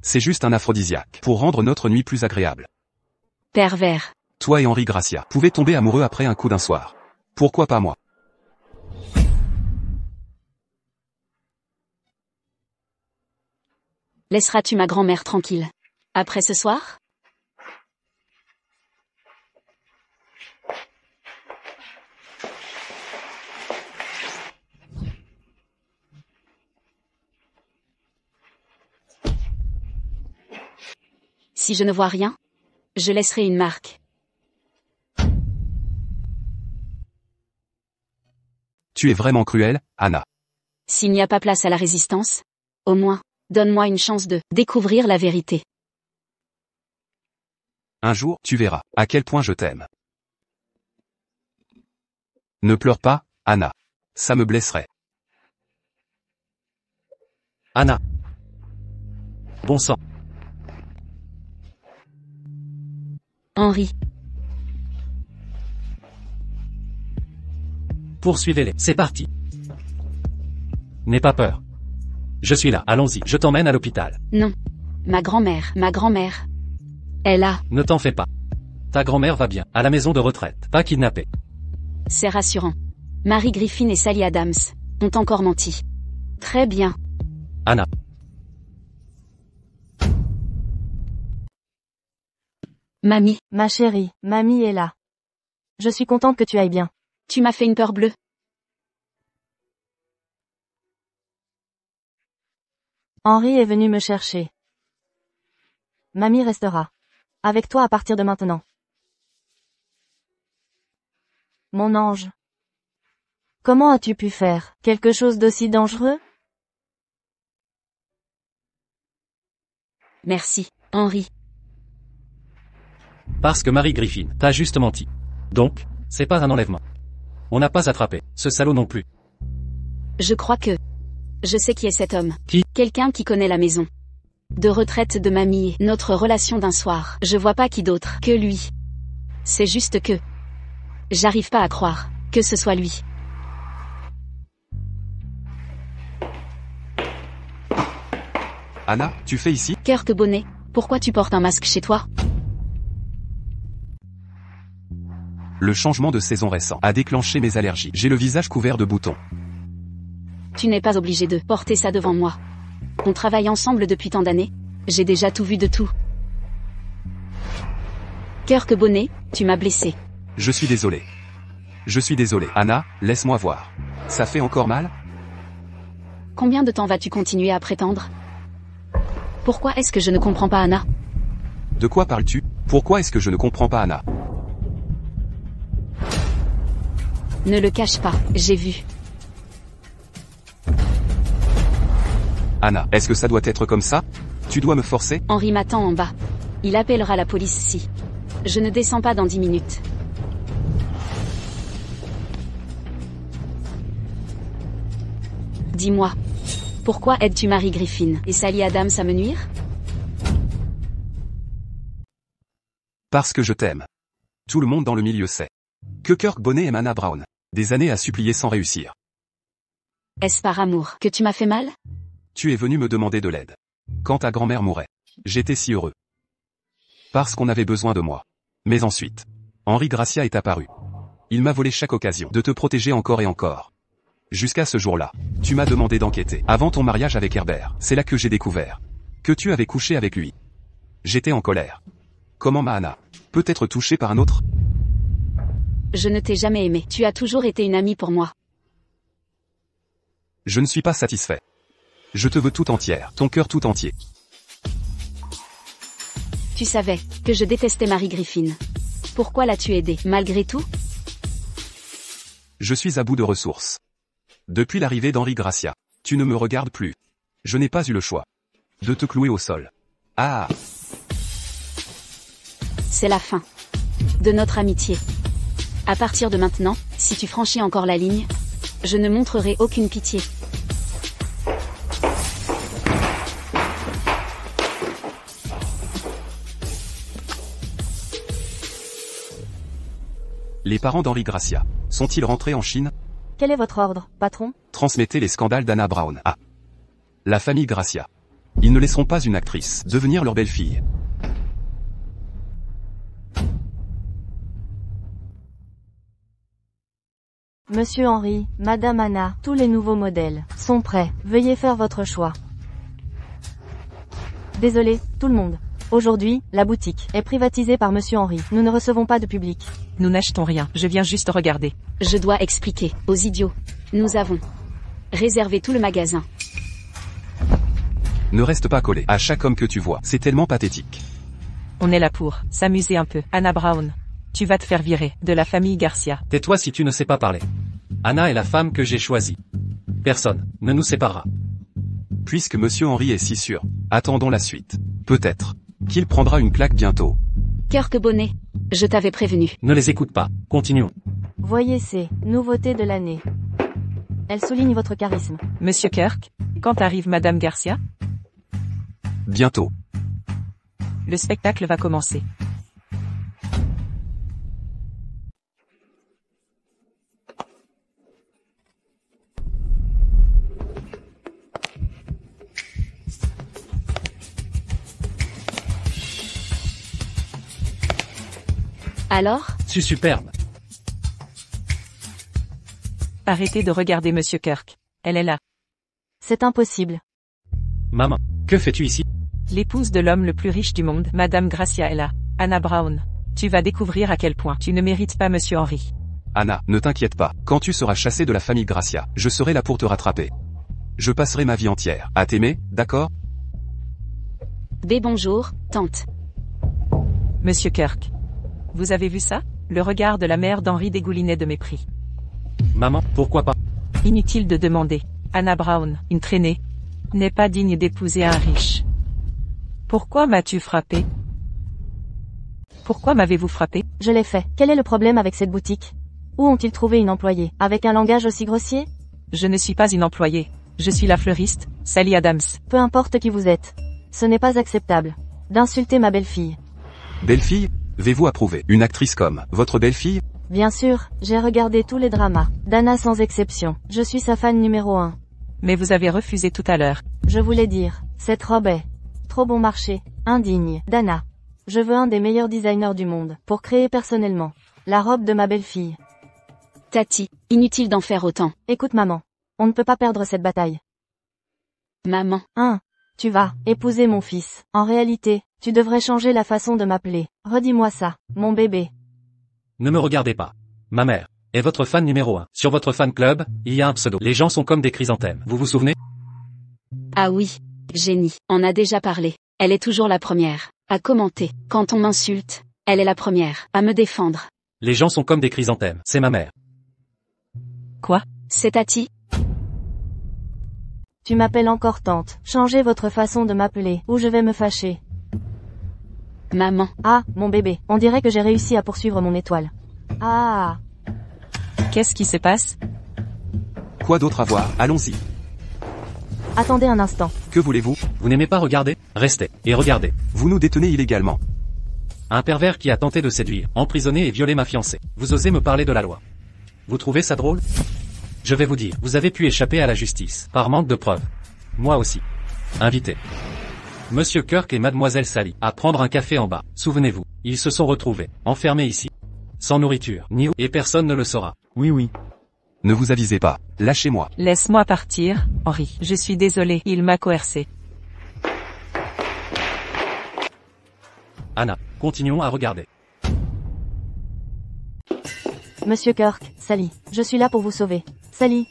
C'est juste un aphrodisiaque pour rendre notre nuit plus agréable. Pervers. Toi et Henri Gracia pouvez tomber amoureux après un coup d'un soir. Pourquoi pas moi? Laisseras-tu ma grand-mère tranquille après ce soir? Si je ne vois rien, je laisserai une marque. Tu es vraiment cruelle, Anna. S'il n'y a pas place à la résistance, au moins, donne-moi une chance de découvrir la vérité. Un jour, tu verras à quel point je t'aime. Ne pleure pas, Anna. Ça me blesserait. Anna. Bon sang. Henri, Poursuivez-les. C'est parti. N'aie pas peur. Je suis là. Allons-y. Je t'emmène à l'hôpital. non. Ma grand-mère. Elle a... Ne t'en fais pas. Ta grand-mère va bien. À la maison de retraite. Pas kidnappée. C'est rassurant. Mary Griffin et Sally Adams ont encore menti. Très bien. Anna. Mamie, Ma chérie, mamie est là. Je suis contente que tu ailles bien. tu m'as fait une peur bleue. Henri est venu me chercher. Mamie restera avec toi à partir de maintenant. Mon ange. Comment as-tu pu faire quelque chose d'aussi dangereux? Merci, Henri. Parce que Mary Griffin t'a juste menti. Donc, c'est pas un enlèvement. On n'a pas attrapé ce salaud non plus. Je crois que... Je sais qui est cet homme. Qui? Quelqu'un qui connaît la maison de retraite de mamie, notre relation d'un soir. Je vois pas qui d'autre que lui. C'est juste que... J'arrive pas à croire que ce soit lui. Anna, tu fais ici? Kirk Bonnet, pourquoi tu portes un masque chez toi? Le changement de saison récent a déclenché mes allergies. J'ai le visage couvert de boutons. Tu n'es pas obligé de porter ça devant moi. On travaille ensemble depuis tant d'années. J'ai déjà tout vu de tout. Kirk Bonnet, tu m'as blessé. Je suis désolé. Je suis désolé. Anna, laisse-moi voir. Ça fait encore mal? Combien de temps vas-tu continuer à prétendre? Pourquoi est-ce que je ne comprends pas Anna? De quoi parles-tu? Pourquoi est-ce que je ne comprends pas Anna? Ne le cache pas, j'ai vu. Anna, est-ce que ça doit être comme ça? Tu dois me forcer? Henri m'attend en bas. Il appellera la police si... Je ne descends pas dans 10 minutes. Dis-moi. Pourquoi aides-tu Mary Griffin et Sally Adams à me nuire? Parce que je t'aime. Tout le monde dans le milieu sait que Kirk Bonnet aime Anna Brown. Des années à supplier sans réussir. Est-ce par amour que tu m'as fait mal? Tu es venu me demander de l'aide. Quand ta grand-mère mourait, j'étais si heureux. Parce qu'on avait besoin de moi. Mais ensuite, Henri Gracia est apparu. Il m'a volé chaque occasion de te protéger encore et encore. Jusqu'à ce jour-là, tu m'as demandé d'enquêter. Avant ton mariage avec Herbert, c'est là que j'ai découvert que tu avais couché avec lui. J'étais en colère. Comment ma Anna peut être touchée par un autre? Je ne t'ai jamais aimé. Tu as toujours été une amie pour moi. Je ne suis pas satisfait. Je te veux tout entière, ton cœur tout entier. Tu savais que je détestais Mary Griffin. Pourquoi l'as-tu aidée, malgré tout? Je suis à bout de ressources. Depuis l'arrivée d'Henri Gracia, tu ne me regardes plus. Je n'ai pas eu le choix de te clouer au sol. Ah! C'est la fin de notre amitié. À partir de maintenant, si tu franchis encore la ligne, je ne montrerai aucune pitié. Les parents d'Henri Gracia sont-ils rentrés en Chine? Quel est votre ordre, patron? Transmettez les scandales d'Anna Brown à la famille Gracia. Ils ne laisseront pas une actrice devenir leur belle-fille. Monsieur Henri, Madame Anna, tous les nouveaux modèles sont prêts. Veuillez faire votre choix. Désolé, tout le monde. Aujourd'hui, la boutique est privatisée par Monsieur Henri. Nous ne recevons pas de public. Nous n'achetons rien, je viens juste regarder. Je dois expliquer aux idiots. Nous avons réservé tout le magasin. Ne reste pas collé à chaque homme que tu vois. C'est tellement pathétique. On est là pour s'amuser un peu. Anna Brown, tu vas te faire virer de la famille Garcia. Tais-toi si tu ne sais pas parler. Anna est la femme que j'ai choisie. Personne ne nous séparera. Puisque monsieur Henry est si sûr, attendons la suite. Peut-être qu'il prendra une claque bientôt. Kirk Bonnet, je t'avais prévenu. Ne les écoute pas. Continuons. Voyez ces nouveautés de l'année. Elles soulignent votre charisme. Monsieur Kirk, quand arrive Madame Garcia? Bientôt. Le spectacle va commencer. Alors? C'est superbe. Arrêtez de regarder Monsieur Kirk. Elle est là. C'est impossible. Maman, que fais-tu ici? L'épouse de l'homme le plus riche du monde, Madame Garcia est là. Anna Brown. Tu vas découvrir à quel point tu ne mérites pas Monsieur Henry. Anna, ne t'inquiète pas. Quand tu seras chassée de la famille Gracia, je serai là pour te rattraper. Je passerai ma vie entière à t'aimer, d'accord? Bonjour, tante. Monsieur Kirk. Vous avez vu ça? Le regard de la mère d'Henry dégoulinait de mépris. Maman, pourquoi pas? Inutile de demander. Anna Brown, une traînée, n'est pas digne d'épouser un riche. Pourquoi m'as-tu frappé? Pourquoi m'avez-vous frappé? Je l'ai fait. Quel est le problème avec cette boutique? Où ont-ils trouvé une employée? Avec un langage aussi grossier? Je ne suis pas une employée. Je suis la fleuriste, Sally Adams. Peu importe qui vous êtes. Ce n'est pas acceptable d'insulter ma belle-fille. Belle-fille? Vais-vous approuver une actrice comme votre belle-fille? Bien sûr, j'ai regardé tous les dramas. d'Anna sans exception. Je suis sa fan numéro 1. Mais vous avez refusé tout à l'heure. Je voulais dire, cette robe est trop bon marché, indigne. d'Anna. Je veux un des meilleurs designers du monde, pour créer personnellement la robe de ma belle-fille. Tati, inutile d'en faire autant. Écoute maman, on ne peut pas perdre cette bataille. Maman. Tu vas épouser mon fils. En réalité, tu devrais changer la façon de m'appeler. Redis-moi ça, mon bébé. Ne me regardez pas. Ma mère est votre fan numéro 1. Sur votre fan club, il y a un pseudo. Les gens sont comme des chrysanthèmes. Vous vous souvenez? Ah oui, génie. On a déjà parlé. Elle est toujours la première à commenter. Quand on m'insulte, elle est la première à me défendre. Les gens sont comme des chrysanthèmes. C'est ma mère. Quoi? C'est Tati? Tu m'appelles encore tante. Changez votre façon de m'appeler, ou je vais me fâcher. Maman. Ah, mon bébé, on dirait que j'ai réussi à poursuivre mon étoile. Ah. Qu'est-ce qui se passe? Quoi d'autre à voir? Allons-y. Attendez un instant. Que voulez-vous? Vous n'aimez pas regarder? Restez et regardez. Vous nous détenez illégalement. Un pervers qui a tenté de séduire, emprisonner et violer ma fiancée. Vous osez me parler de la loi? Vous trouvez ça drôle? Je vais vous dire, vous avez pu échapper à la justice, par manque de preuves. Moi aussi. Invité. Monsieur Kirk et Mademoiselle Sally, à prendre un café en bas. Souvenez-vous, ils se sont retrouvés, enfermés ici. Sans nourriture, ni eau, et personne ne le saura. Oui. Ne vous avisez pas. Lâchez-moi. Laisse-moi partir, Henry. Je suis désolé, il m'a coercé. Anna, continuons à regarder. Monsieur Kirk, Sally, je suis là pour vous sauver. Sally.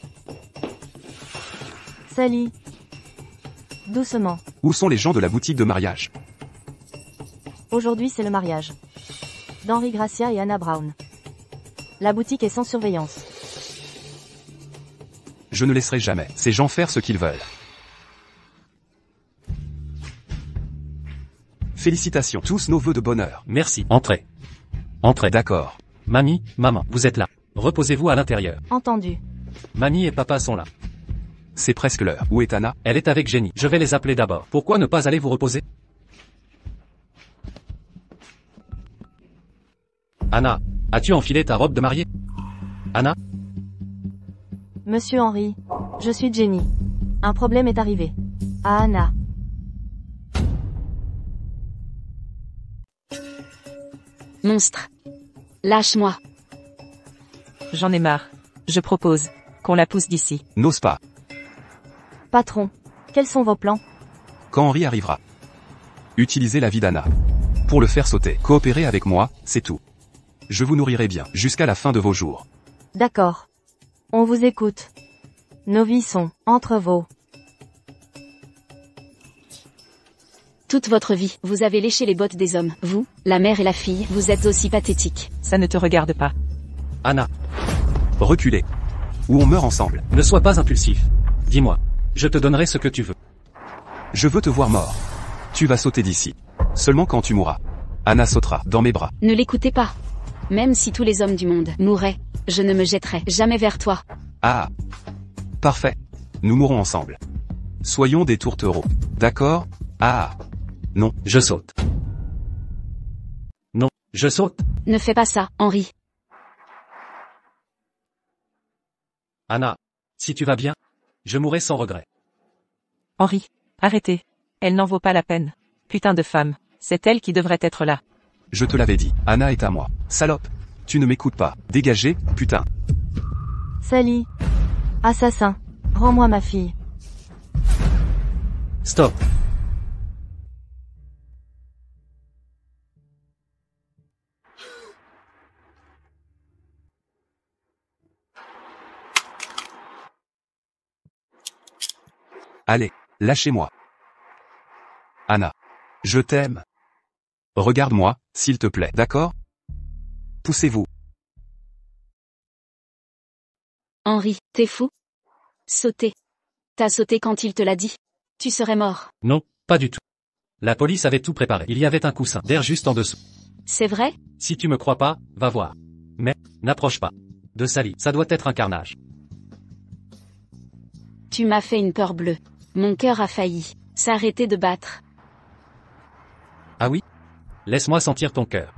Sally. Doucement. Où sont les gens de la boutique de mariage? Aujourd'hui c'est le mariage d'Henry Gracia et Anna Brown. La boutique est sans surveillance. Je ne laisserai jamais ces gens faire ce qu'ils veulent. Félicitations, tous nos vœux de bonheur. Merci. Entrez. Entrez. D'accord. Mamie, maman, vous êtes là. Reposez-vous à l'intérieur. Entendu. Mamie et papa sont là. C'est presque l'heure. Où est Anna? Elle est avec Jenny. Je vais les appeler d'abord. Pourquoi ne pas aller vous reposer? Anna, as-tu enfilé ta robe de mariée? Anna? Monsieur Henry, je suis Jenny. Un problème est arrivé. À Anna. Monstre. Lâche-moi. J'en ai marre. Je propose qu'on la pousse d'ici. N'ose pas. Patron, quels sont vos plans? Quand Henry arrivera. Utilisez la vie d'Anna. Pour le faire sauter. Coopérez avec moi, c'est tout. Je vous nourrirai bien, jusqu'à la fin de vos jours. D'accord. On vous écoute. Nos vies sont entre vos. Toute votre vie, vous avez léché les bottes des hommes. Vous, la mère et la fille, vous êtes aussi pathétiques. Ça ne te regarde pas. Anna, Reculez. Ou on meurt ensemble. ne sois pas impulsif. Dis-moi. Je te donnerai ce que tu veux. Je veux te voir mort. Tu vas sauter d'ici. Seulement quand tu mourras. Anna sautera dans mes bras. Ne l'écoutez pas. Même si tous les hommes du monde mouraient, je ne me jetterai jamais vers toi. Ah. Parfait. Nous mourrons ensemble. Soyons des tourtereaux. D'accord? Ah. Non. Je saute. Non, je saute. Ne fais pas ça, Henri. Anna, si tu vas bien, je mourrai sans regret. Henri, arrêtez. Elle n'en vaut pas la peine. Putain de femme, c'est elle qui devrait être là. Je te l'avais dit. Anna est à moi. Salope. Tu ne m'écoutes pas. Dégagez, putain. Sally. Assassin. Rends-moi ma fille. Stop. Allez, lâchez-moi. Anna. Je t'aime. Regarde-moi, s'il te plaît, d'accord? Poussez-vous. Henri, t'es fou? Sauter. T'as sauté quand il te l'a dit. Tu serais mort. Non, pas du tout. La police avait tout préparé. Il y avait un coussin d'air juste en dessous. C'est vrai? Si tu me crois pas, va voir. Mais, n'approche pas. De Sally, ça doit être un carnage. Tu m'as fait une peur bleue. Mon cœur a failli s'arrêter de battre. Ah oui? Laisse-moi sentir ton cœur.